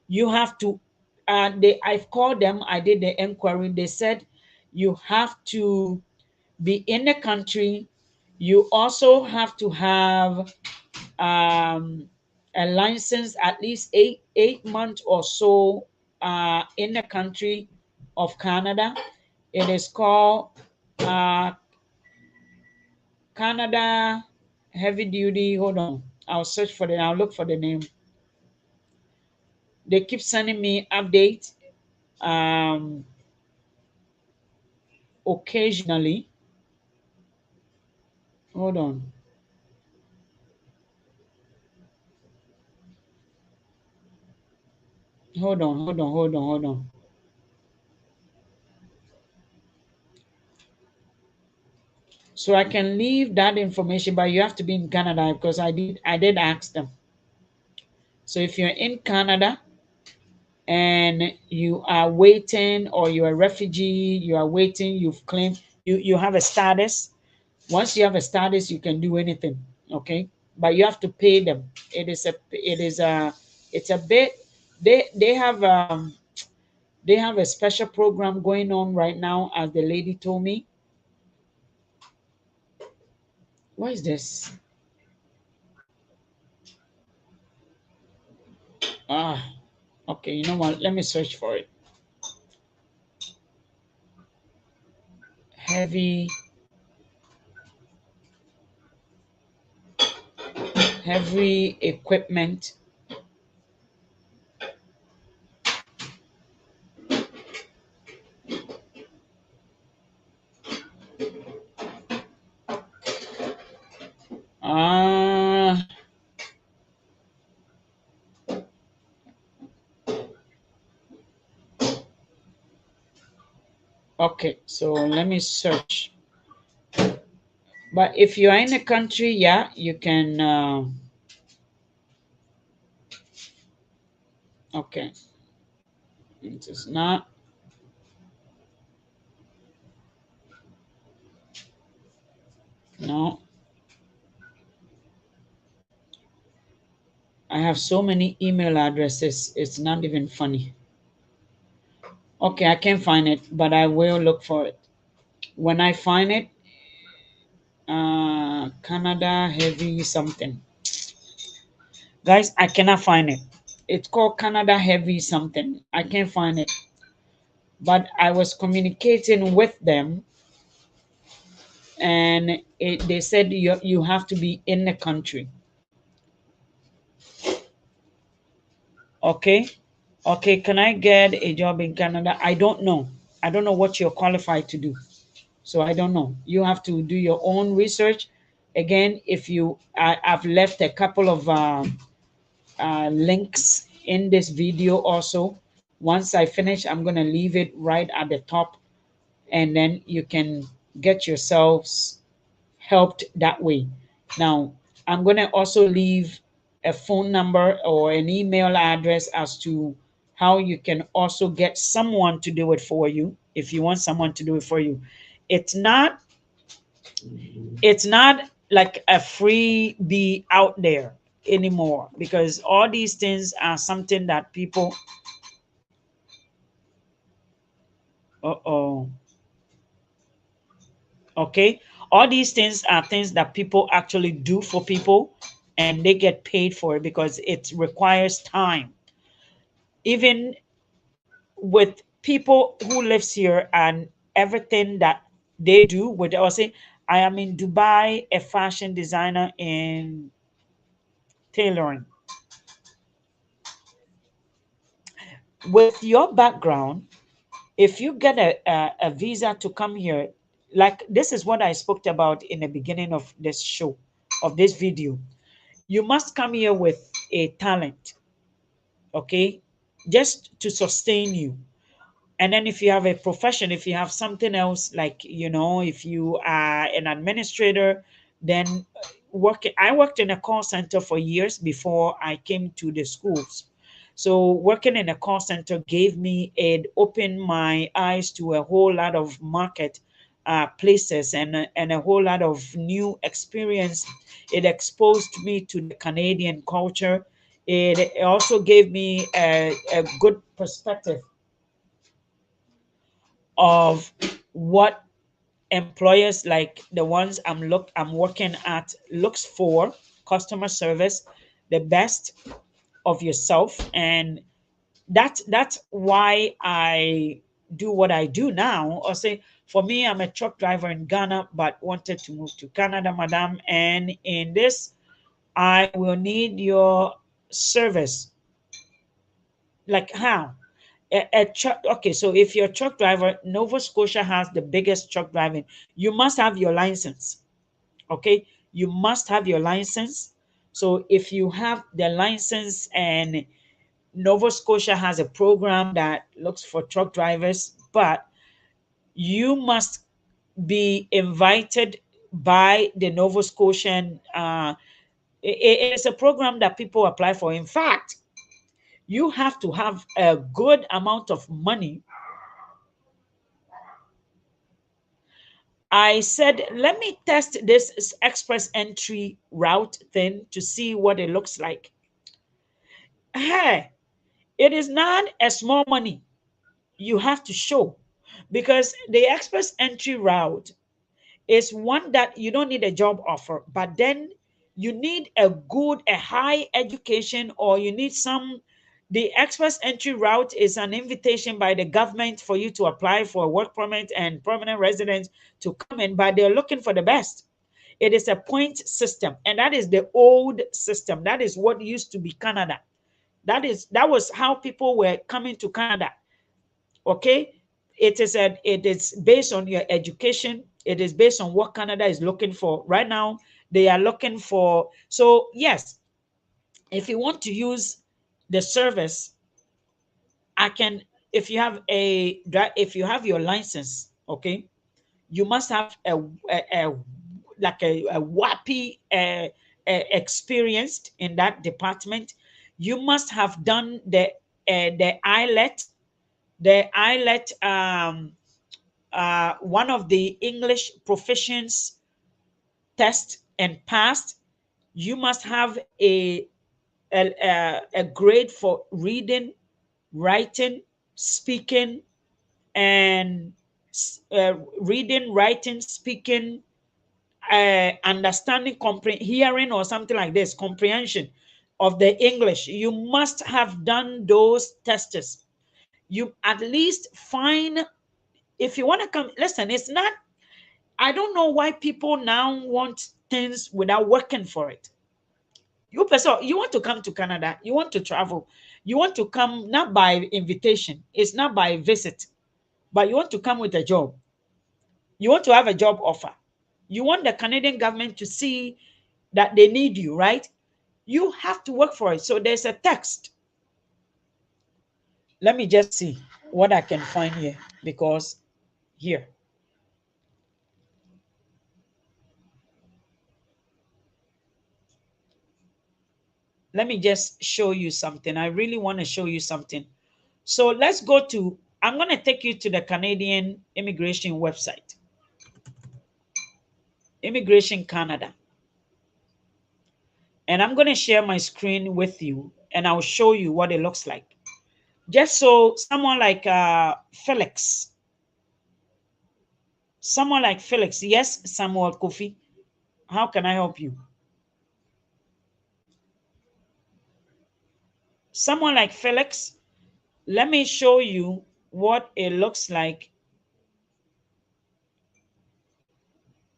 You have to, I've called them, I did the inquiry. They said you have to be in the country. You also have to have a license at least eight months or so in the country of Canada. It is called uh, Canada Heavy Duty. Hold on, I'll search for the. I'll look for the name. They keep sending me updates um, occasionally. Hold on. Hold on. So I can leave that information, but you have to be in Canada, because I did ask them. So if you're in Canada and you are waiting, or you're a refugee, you are waiting, you've claimed, you have a status. Once you have a status, you can do anything. Okay? But you have to pay them. It's a bit, they have a special program going on right now, as the lady told me. What is this? Ah, okay, you know what? Let me search for it. Heavy, heavy equipment. Uh, okay, so let me search. But if you are in a country, yeah, you can. Okay, it is not. No, I have so many email addresses. It's not even funny. Okay, I can't find it, but I will look for it. When I find it, Canada heavy something. Guys, I cannot find it. It's called Canada heavy something. I can't find it. But I was communicating with them, and they said you have to be in the country. Okay. Okay, can I get a job in Canada? I don't know. I don't know what you're qualified to do. So I don't know. You have to do your own research. Again, if you, I've left a couple of links in this video also. Once I finish, I'm going to leave it right at the top, and then you can get yourselves helped that way. Now, I'm going to also leave a phone number or an email address as to how you can also get someone to do it for you if you want someone to do it for you. It's not it's not like a freebie out there anymore, because all these things are something that people, uh-oh, okay, all these things are things that people actually do for people, and they get paid for it because it requires time. Even with people who lives here and everything that they do with us, say I am in Dubai, a fashion designer in tailoring. With your background, if you get a visa to come here, like this is what I spoke about in the beginning of this show, of this video, you must come here with a talent, okay, just to sustain you. And then if you have a profession, if you have something else, like, if you are an administrator, then I worked in a call center for years before I came to the schools. So working in a call center gave me, it opened my eyes to a whole lot of market places, and a whole lot of new experience. It exposed me to the Canadian culture. It also gave me a good perspective of what employers like the ones I'm working at looks for: customer service, the best of yourself. And that's why I do what I do now. Or say, for me, I'm a truck driver in Ghana but wanted to move to Canada, madam, and in this I will need your service. Like how? A truck, okay, so if you're a truck driver, Nova Scotia has the biggest truck driving. You must have your license. Okay, you must have your license. So if you have the license, and Nova Scotia has a program that looks for truck drivers, but you must be invited by the Nova Scotian. It is a program that people apply for. In fact, you have to have a good amount of money. I said, let me test this express entry route thing to see what it looks like. Hey, it is not a small money you have to show, because the express entry route is one that you don't need a job offer, but then you need a high education, or you need some. The express entry route is an invitation by the government for you to apply for a work permit and permanent residence to come in, but they're looking for the best. It is a point system, and that is the old system. That is what used to be Canada. That was how people were coming to Canada. Okay, it is based on your education. It is based on what Canada is looking for right now. They are looking for, so yes, if you want to use the service, I can, if you have if you have your license, okay, you must have a like a WAPI experienced in that department. You must have done the IELTS, one of the English proficiency test and passed. You must have a grade for reading, writing, speaking, and reading, writing, speaking, understanding, hearing, or something like this, comprehension of the English. You must have done those tests. You at least find, if you want to come, listen, it's not, I don't know why people now want things without working for it. You person, you want to come to Canada, you want to travel, you want to come not by invitation, it's not by visit, but you want to come with a job. You want to have a job offer. You want the Canadian government to see that they need you, right? You have to work for it. So there's a text. Let me just see what I can find here, because here. Let me just show you something. I really want to show you something. So let's go to, I'm going to take you to the Canadian immigration website, Immigration Canada. And I'm going to share my screen with you and I'll show you what it looks like. Just so someone like Felix, yes, Samuel Kofi, how can I help you? Someone like Felix, let me show you what it looks like,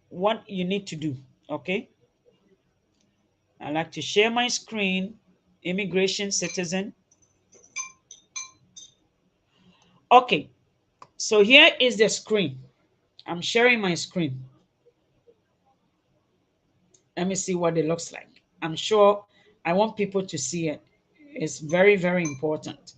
what you need to do, okay? I like to share my screen, immigration citizen. Okay, so here is the screen. I'm sharing my screen. Let me see what it looks like. I'm sure I want people to see it. It's very, very important.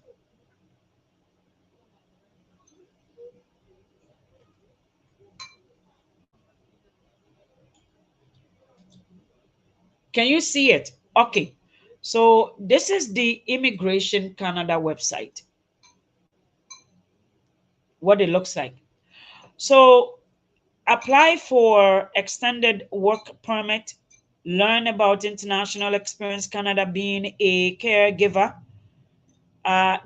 Can you see it? Okay. So this is the Immigration Canada website. What it looks like. So apply for extended work permit, learn about international experience Canada being a caregiver,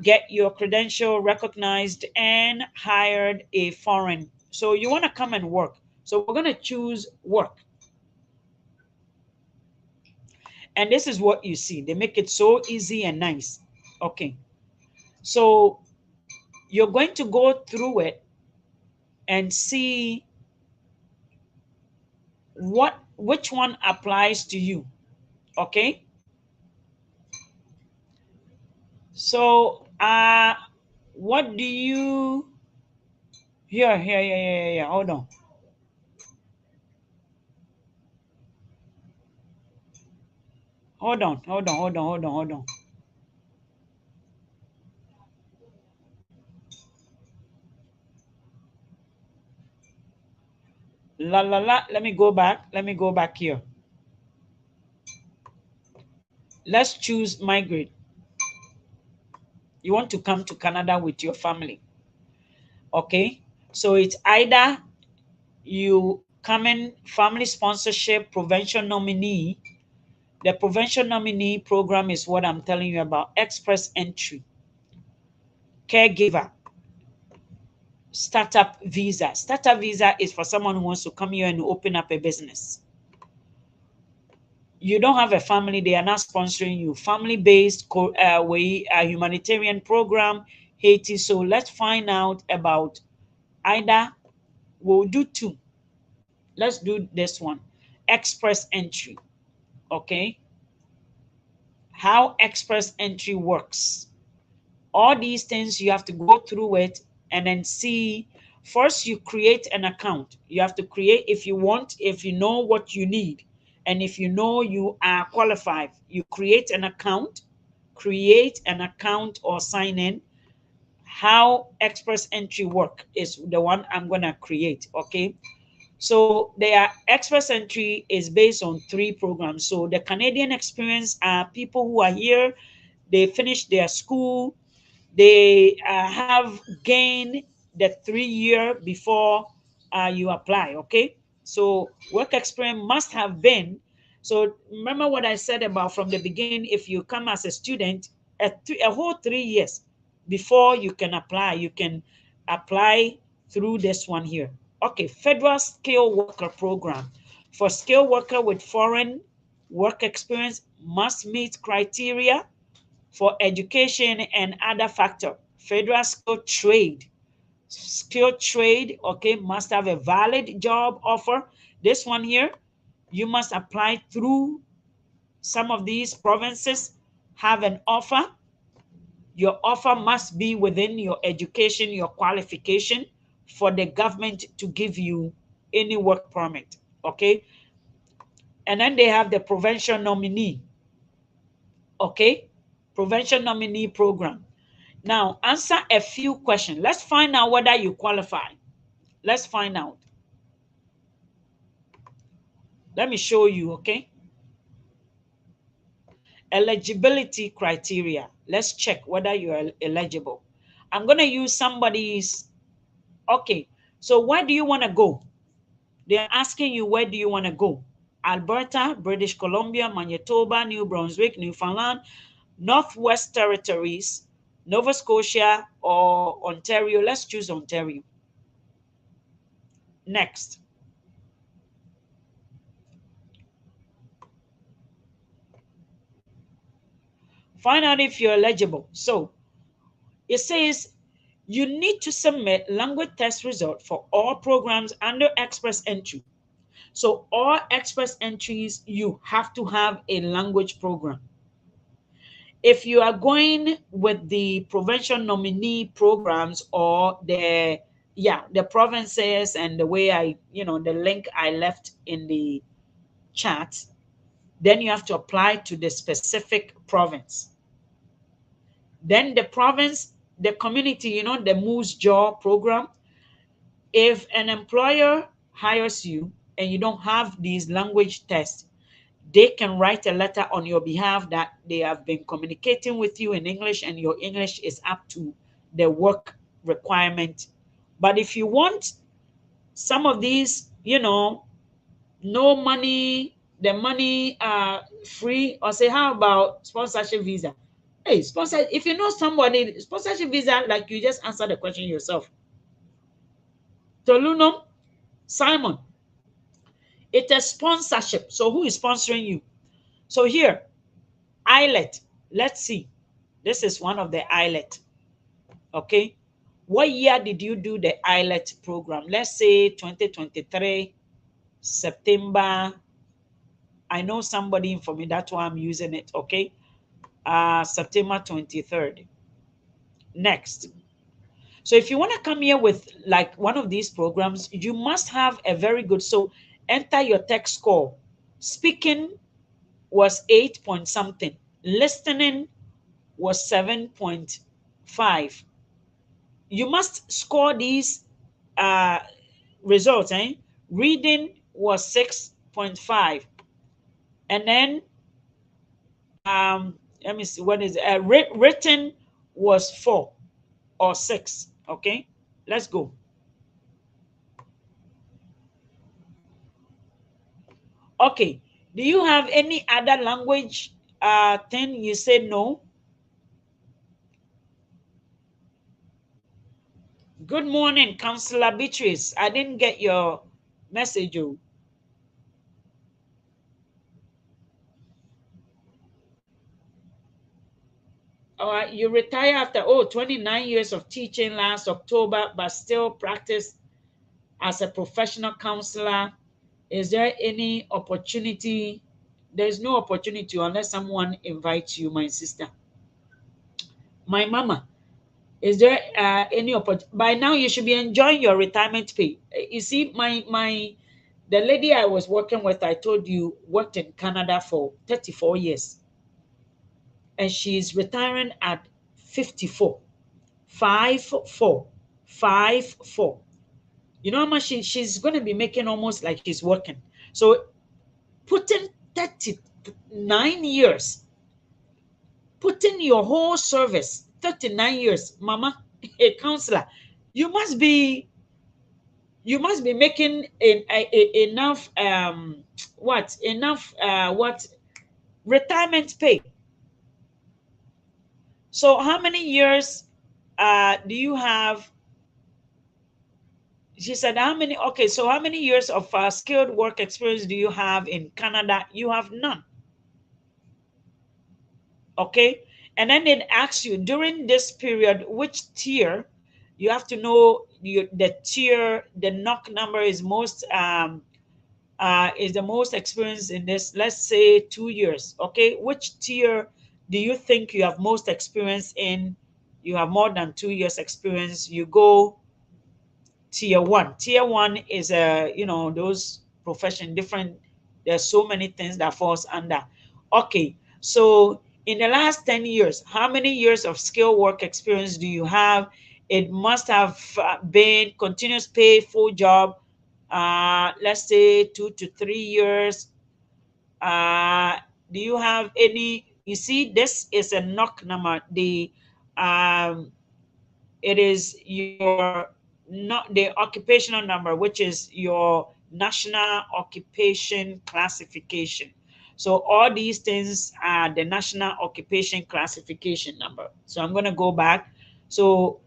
get your credential recognized and hired a foreign. So you want to come and work. So we're going to choose work. And this is what you see. They make it so easy and nice. Okay. So you're going to go through it and see which one applies to you. Okay. So what do you here, hold on. Hold on. Let me go back. Let me go back here. Let's choose migrate. You want to come to Canada with your family. Okay. So it's either you come in family sponsorship, provincial nominee. The provincial nominee program is what I'm telling you about. Express entry, caregiver, startup visa. Startup visa is for someone who wants to come here and open up a business. You don't have a family, they are not sponsoring you. Family based humanitarian program, Haiti. So let's find out about either, we'll do two. Let's do this one, express entry. Okay, how express entry works. All these things you have to go through it and then see. First, you create an account. You have to create, if you want, if you know what you need, And if you know you are qualified, you create an account or sign in. How express entry work is the one I'm going to create. Okay. So their express entry is based on three programs. So the Canadian experience are people who are here, they finish their school, they have gained the 3 year before you apply. Okay. So work experience must have been. So remember what I said about from the beginning, if you come as a student, a whole 3 years before you can apply, you can apply through this one here. Okay, federal skilled worker program. For skilled worker with foreign work experience must meet criteria for education and other factor. Federal skilled trade, okay, must have a valid job offer. This one here, you must apply through some of these provinces, have an offer. Your offer must be within your education, your qualification for the government to give you any work permit. Okay. And then they have the provincial nominee. Okay. Provincial nominee program. Now, answer a few questions. Let's find out whether you qualify. Let's find out. Let me show you, okay? Eligibility criteria. Let's check whether you are eligible. I'm going to use somebody's, okay. So where do you want to go? They're asking you, where do you want to go? Alberta, British Columbia, Manitoba, New Brunswick, Newfoundland, Northwest Territories, Nova Scotia, or Ontario. Let's choose Ontario. Next. Find out if you're eligible. So it says you need to submit language test result for all programs under express entry. So all express entries, you have to have a language program. If you are going with the provincial nominee programs or the provinces, and the way the link I left in the chat, then you have to apply to the specific province. Then the province, the community, the Moose Jaw program, if an employer hires you and you don't have these language tests, they can write a letter on your behalf that they have been communicating with you in English and your English is up to the work requirement. But if you want some of these, no money, the money free, or say, how about sponsorship visa? Hey, sponsor, if you know somebody, sponsorship visa, like you just answer the question yourself. Tolunum, Simon, it's a sponsorship. So who is sponsoring you? So here, islet. Let's see. This is one of the islet. Okay. What year did you do the islet program? Let's say 2023, September. I know somebody for me. That's why I'm using it. Okay. September 23rd. Next. So if you want to come here with like one of these programs, you must have a very good. So enter your tech score. Speaking was 8 point something. Listening was 7.5. You must score these uh, results. Reading was 6.5. And then let me see, what is written was 4 or 6. Okay, let's go. Okay, do you have any other language thing? You said no. Good morning, Councillor Beatrice. I didn't get your message. You retire after 29 years of teaching last October, but still practice as a professional counselor. Is there any opportunity? There's no opportunity unless someone invites you, my sister. My mama, is there any opportunity? By now, you should be enjoying your retirement pay. You see, The lady I was working with, I told you, worked in Canada for 34 years. And she's retiring at 54. 5'4". 5'4". You know how much she's going to be making, almost like she's working. So putting 39 years, putting your whole service, 39 years, mama, a counselor, you must be making enough what retirement pay. So how many years do you have? She said, how many? Okay, so how many years of skilled work experience do you have in Canada? You have none. Okay. And then it asks you during this period, which tier. You have to know the tier, the knock number is the most experienced in this. Let's say 2 years. Okay. Which tier do you think you have most experience in? You have more than 2 years experience. You go tier one. Tier one is those profession different. There's so many things that falls under. Okay, so in the last 10 years, how many years of skill work experience do you have? It must have been continuous pay, full job. Let's say 2 to 3 years. uh do you have any? You see, this is a knock number. It is your, not the occupational number, which is your national occupation classification. So all these things are the national occupation classification number. So I'm going to go back. So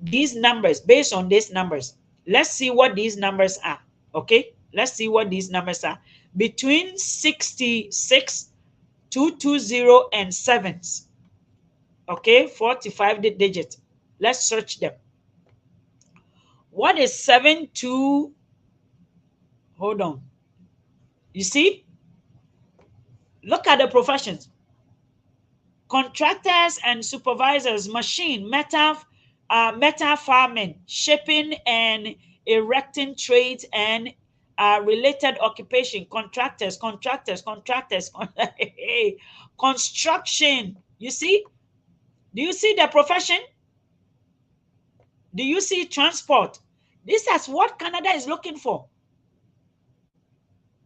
these numbers, based on these numbers, let's see what these numbers are. Okay, let's see what these numbers are. Between 66, 220, and sevens. Okay, 45 digits. Let's search them. What is 7 2? Hold on. You see? Look at the professions. Contractors and supervisors, machine, metal farming, shipping and erecting trades and related occupation, contractors, construction. You see? Do you see the profession? Do you see transport? This is what Canada is looking for.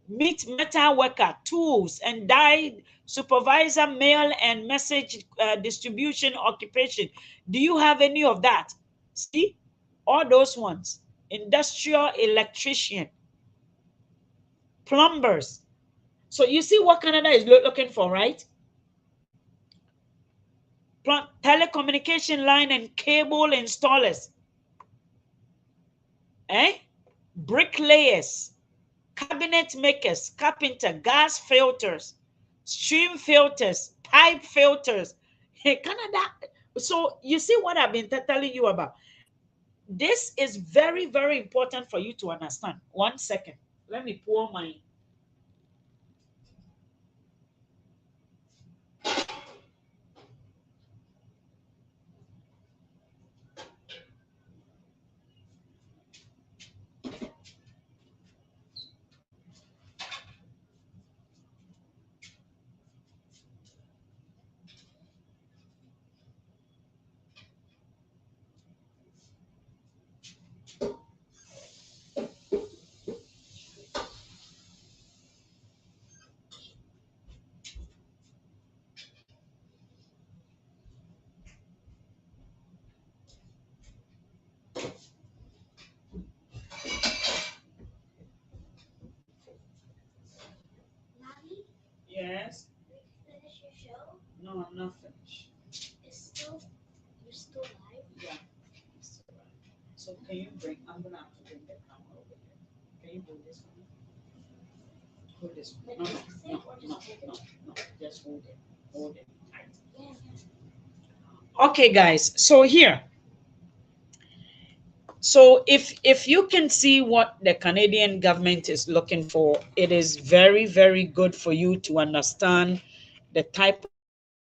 Meat metal worker, tools and die supervisor, mail and message distribution occupation. Do you have any of that? See, all those ones. Industrial electrician, plumbers. So you see what Canada is looking for, right? Telecommunication line and cable installers, bricklayers, cabinet makers, carpenter, gas filters, stream filters, pipe filters. Hey, Canada. So you see what I've been telling you about. This is very, very important for you to understand. 1 second. Let me pour my. Yes. Finish your show? No, I'm not finished. You're still live? Yeah. Still live. So can you bring? I'm gonna have to bring the camera over here. Can you bring this one? Hold this one. No, no. Just hold it. Hold it tight. Okay, guys. So here. So if you can see what the Canadian government is looking for, it is very, very good for you to understand the type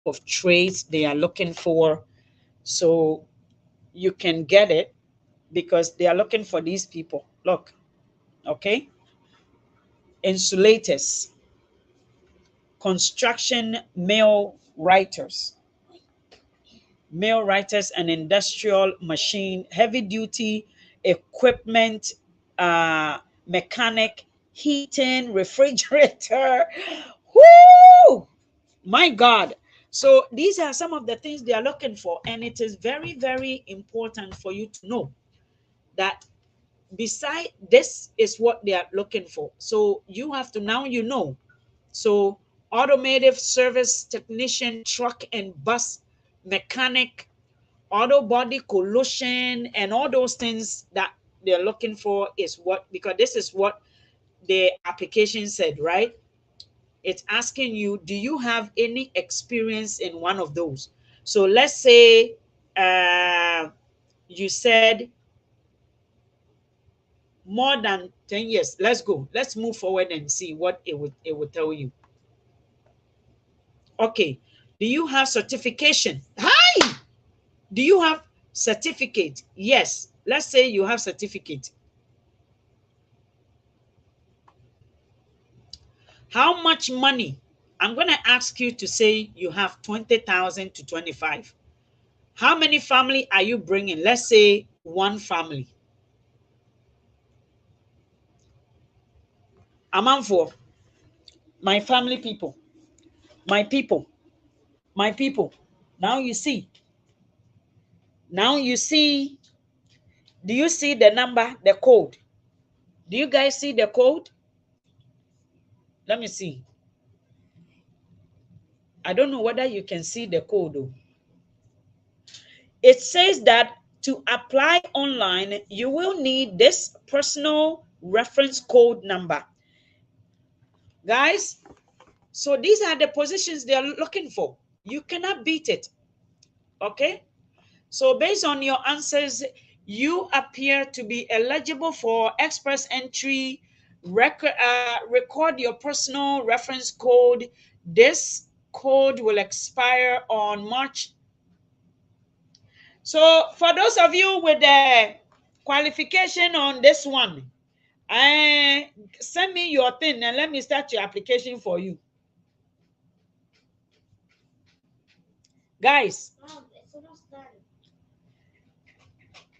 of trades they are looking for. So you can get it because they are looking for these people. Look, okay? insulators, construction mill writers and industrial machine, heavy duty equipment, mechanic, heating, refrigerator. Whoo! My God. So these are some of the things they are looking for. And it is very, very important for you to know that beside this is what they are looking for. So you have to now you know. So automotive service technician, truck and bus mechanic, auto body collision, and all those things that they're looking for is what, because this is what the application said, right? It's asking you, do you have any experience in one of those? So let's say you said more than 10 years. Let's go. Let's move forward and see what it would tell you. Okay. Do you have certification? Hi. Do you have certificate? Yes. Let's say you have certificate. How much money? I'm going to ask you to say you have 20,000 to 25. How many family are you bringing? Let's say one family. Amanfo, my family people, my people, my people. Now you see. Now you see. Do you see the number, the code? Do you guys see the code? Let me see. I don't know whether you can see the code though. It says that to apply online, you will need this personal reference code number. Guys, so these are the positions they are looking for. You cannot beat it. Okay? So based on your answers, you appear to be eligible for express entry. Record your personal reference code. This code will expire on March. So for those of you with the qualification on this one, send me your thing and let me start your application for you.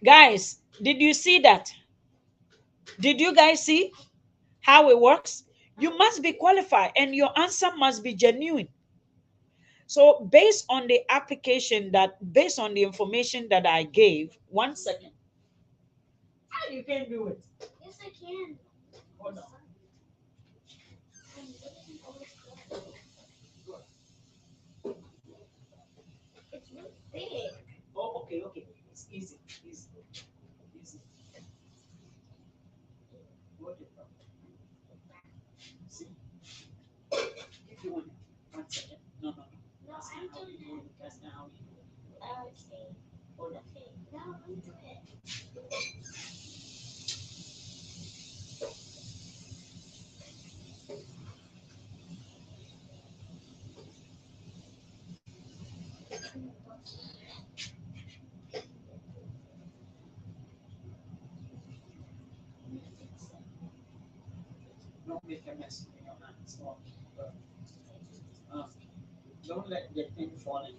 Guys, did you see that? Did you guys see how it works? You must be qualified and your answer must be genuine. So based on the application based on the information that I gave, 1 second. You can do it. Yes, I can. Hold on. It's really big. Oh, okay. It's easy. See? If you want it. 1 second. No. No, I'm doing it. That's not how you do it. Okay. Hold on. Okay. No, I'm doing it. Don't make a mess in your hands. Uh, don't let the thing fall in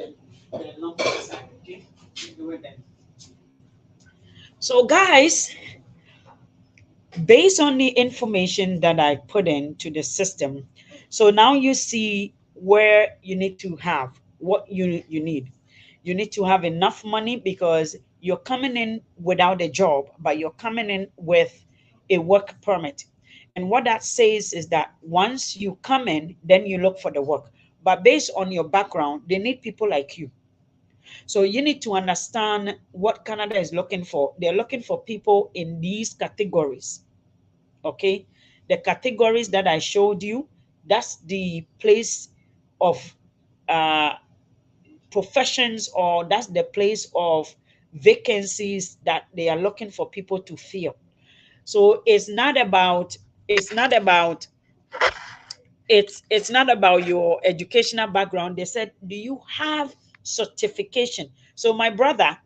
it. The lump inside, okay? You do it then. So guys, based on the information that I put into the system, so now you see where you need to have what you need. You need to have enough money because you're coming in without a job, but you're coming in with a work permit. And what that says is that once you come in, then you look for the work. But based on your background, they need people like you. So you need to understand what Canada is looking for. They're looking for people in these categories. Okay, the categories that I showed you, that's the place of uh, professions, or that's the place of vacancies that they are looking for people to fill. So it's not about your educational background. They said, do you have certification? So my brother,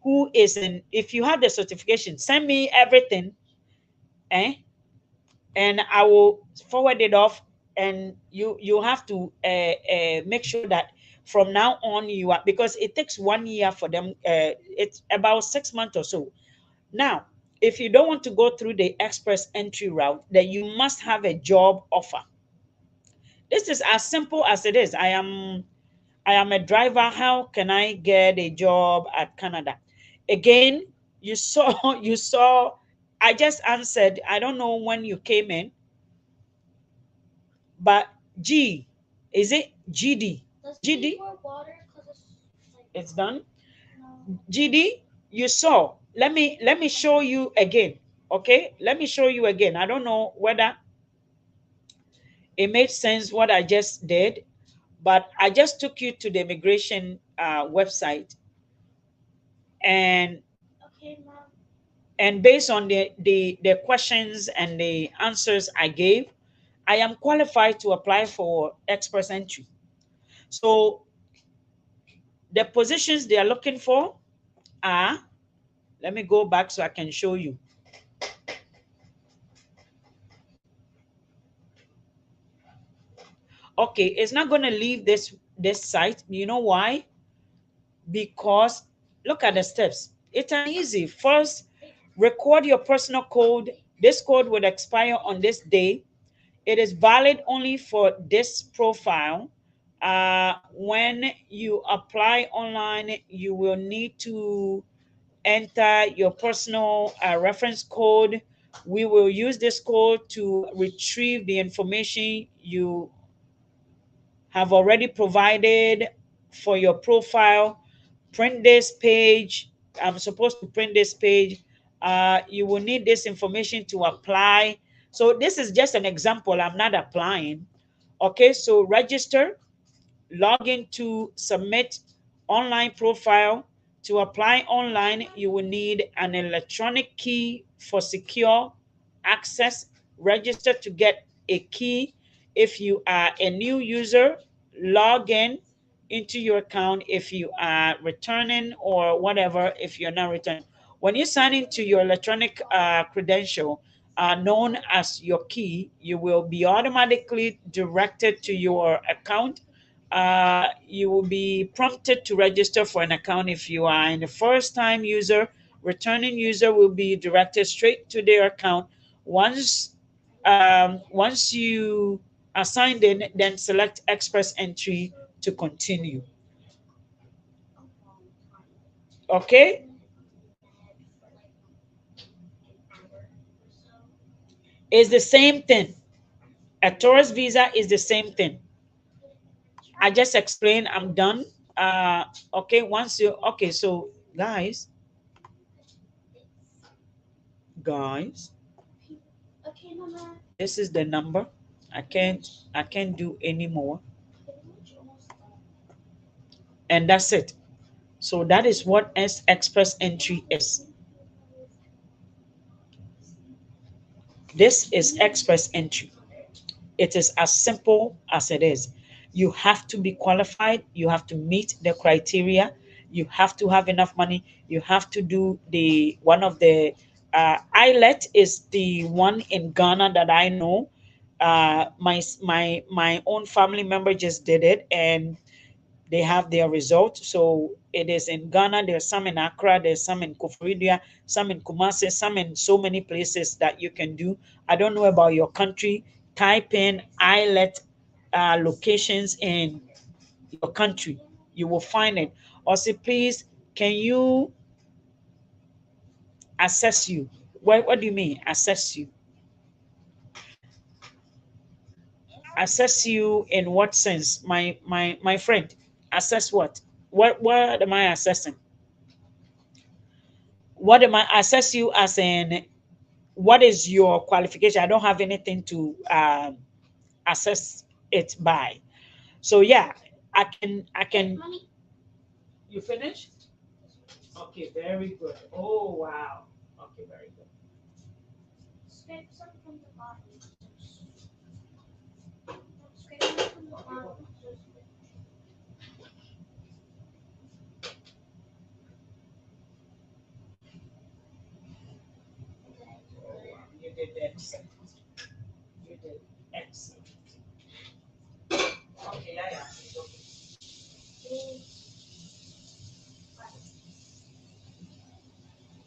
who is in, if you have the certification, send me everything. Eh? and I will forward it off. And you have to make sure that from now on you are, because it takes 1 year for them. It's about 6 months or so. Now, if you don't want to go through the express entry route, then you must have a job offer. This is as simple as it is. I am a driver. How can I get a job at Canada? Again, you saw you saw I just answered. I don't know when you came in, but G, is it GD? Let's need GD, more water because it's like it's done. no. GD, you saw. Let me show you again. Okay? Let me show you again. I don't know whether it made sense what I just did, but I just took you to the immigration website, and Okay, mom. based on the questions and the answers I gave, I am qualified to apply for express entry. So the positions they are looking for are, let me go back so I can show you. Okay, it's not going to leave this site. You know why? Because look at the steps. It's an easy. First, record your personal code. This code would expire on this day. It is valid only for this profile. When you apply online, you will need to enter your personal reference code. We will use this code to retrieve the information you have already provided for your profile. Print this page. I'm supposed to print this page. You will need this information to apply. So this is just an example. I'm not applying. Okay, so register, log in to submit online profile. To apply online, you will need an electronic key for secure access. Register to get a key. If you are a new user, log in into your account if you are returning, or whatever if you're not returning. When you sign into your electronic credential, known as your key, you will be automatically directed to your account. You will be prompted to register for an account if you are in the first time user. Returning user will be directed straight to their account. Once you are signed in, then select express entry to continue. A long time. Okay, And then for like an hour or so. it's the same thing. A tourist visa is the same thing. I just explained. I'm done. Okay, once you okay, so guys, Okay, mama. this is the number. I can't do any more, Pretty much almost done. and that's it. So that is what express entry is. This is express entry. It is as simple as it is. You have to be qualified, you have to meet the criteria, you have to have enough money, you have to do the one of the ILET is the one in Ghana that I know. My own family member just did it, and they have their results. So it is in Ghana. There's some in Accra. There's some in Koforidua, some in Kumasi, some in so many places that you can do. I don't know about your country. Type in islet locations in your country. You will find it. Or say, please, can you assess you? What do you mean, assess you? Assess you in what sense? My friend, assess what? What am I assessing? What am I assess you as in, what is your qualification? I don't have anything to assess it by. So yeah, I can. Mommy, You finished? Okay, very good. Oh wow. Okay, very good. scrape some from the bottom. Scrape some from the bottom. Did I do Oh good? wow, you did excellent. Excellent. Okay, yeah, yeah, it's okay.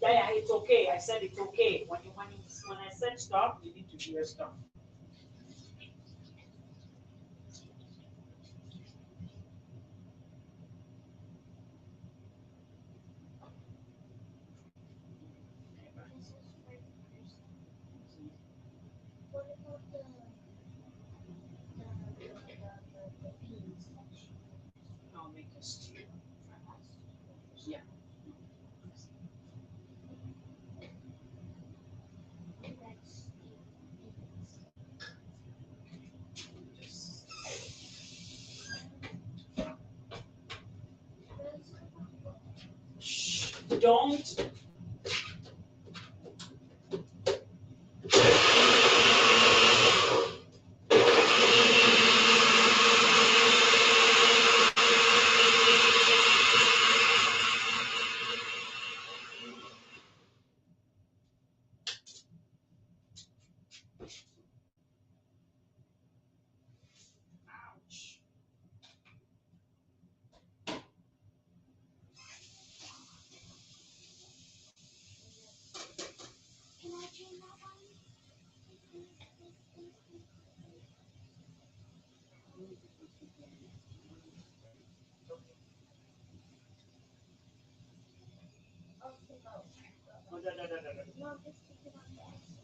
Yeah, yeah, it's okay. I said it's okay. When I said stop, you need to hear stop. What about the beans that she I'll make a stew. for us? Yeah. That's beans. Just shh. Don't. Ouch. Can I change that one? Oh, the boat. Oh, da, da, da, da, da. No, just take it off the exit.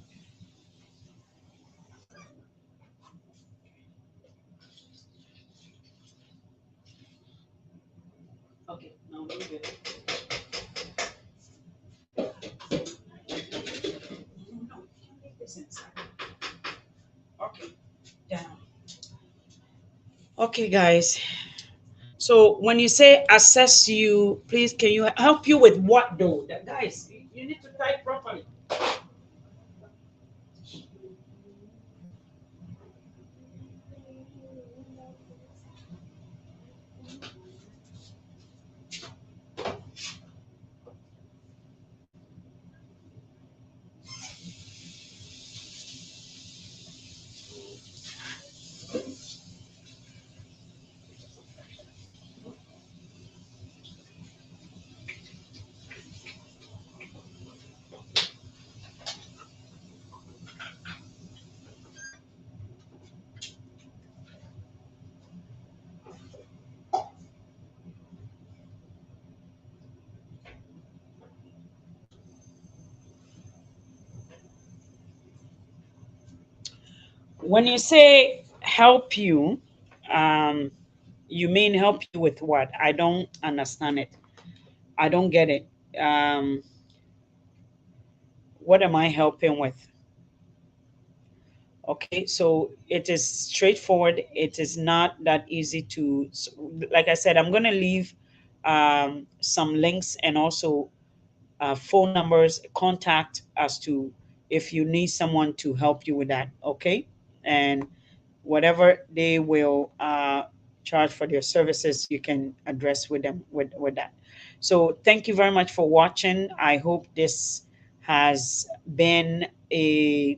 Okay, now leave it. No, you can leave this inside. Okay, down. Okay, guys. So when you say assess you, please can you help you with what though? Guys, you need to type properly. When you say help you, um, you mean help you with what? I don't understand it. I don't get it. Um, what am I helping with? Okay, so it is straightforward. It is not that easy to, like I said, I'm going to leave some links and also phone numbers, contact as to if you need someone to help you with that. Okay, and whatever they will charge for their services, you can address with them with that. So thank you very much for watching. I hope this has been a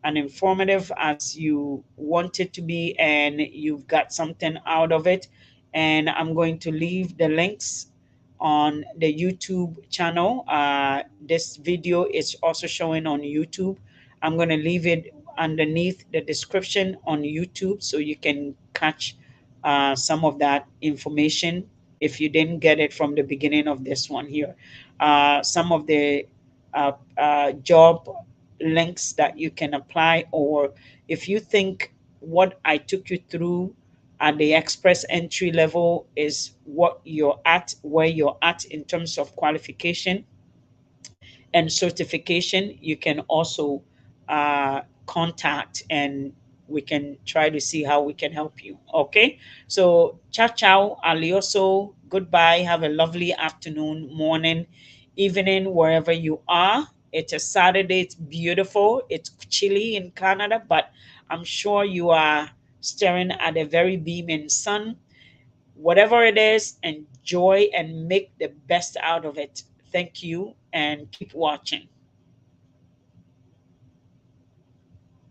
and informative as you want it to be, and you've got something out of it. And I'm going to leave the links on the YouTube channel. This video is also showing on YouTube. I'm going to leave it underneath the description on YouTube so you can catch some of that information if you didn't get it from the beginning of this one here. Some of the job links that you can apply, or if you think what I took you through at the express entry level is what you're at, where you're at in terms of qualification and certification, you can also contact and we can try to see how we can help you. Okay. So, ciao, ciao, alioso, goodbye. Have a lovely afternoon, morning, evening, wherever you are. It's a Saturday. It's beautiful. It's chilly in Canada, but I'm sure you are staring at a very beaming sun. Whatever it is, enjoy and make the best out of it. Thank you and keep watching.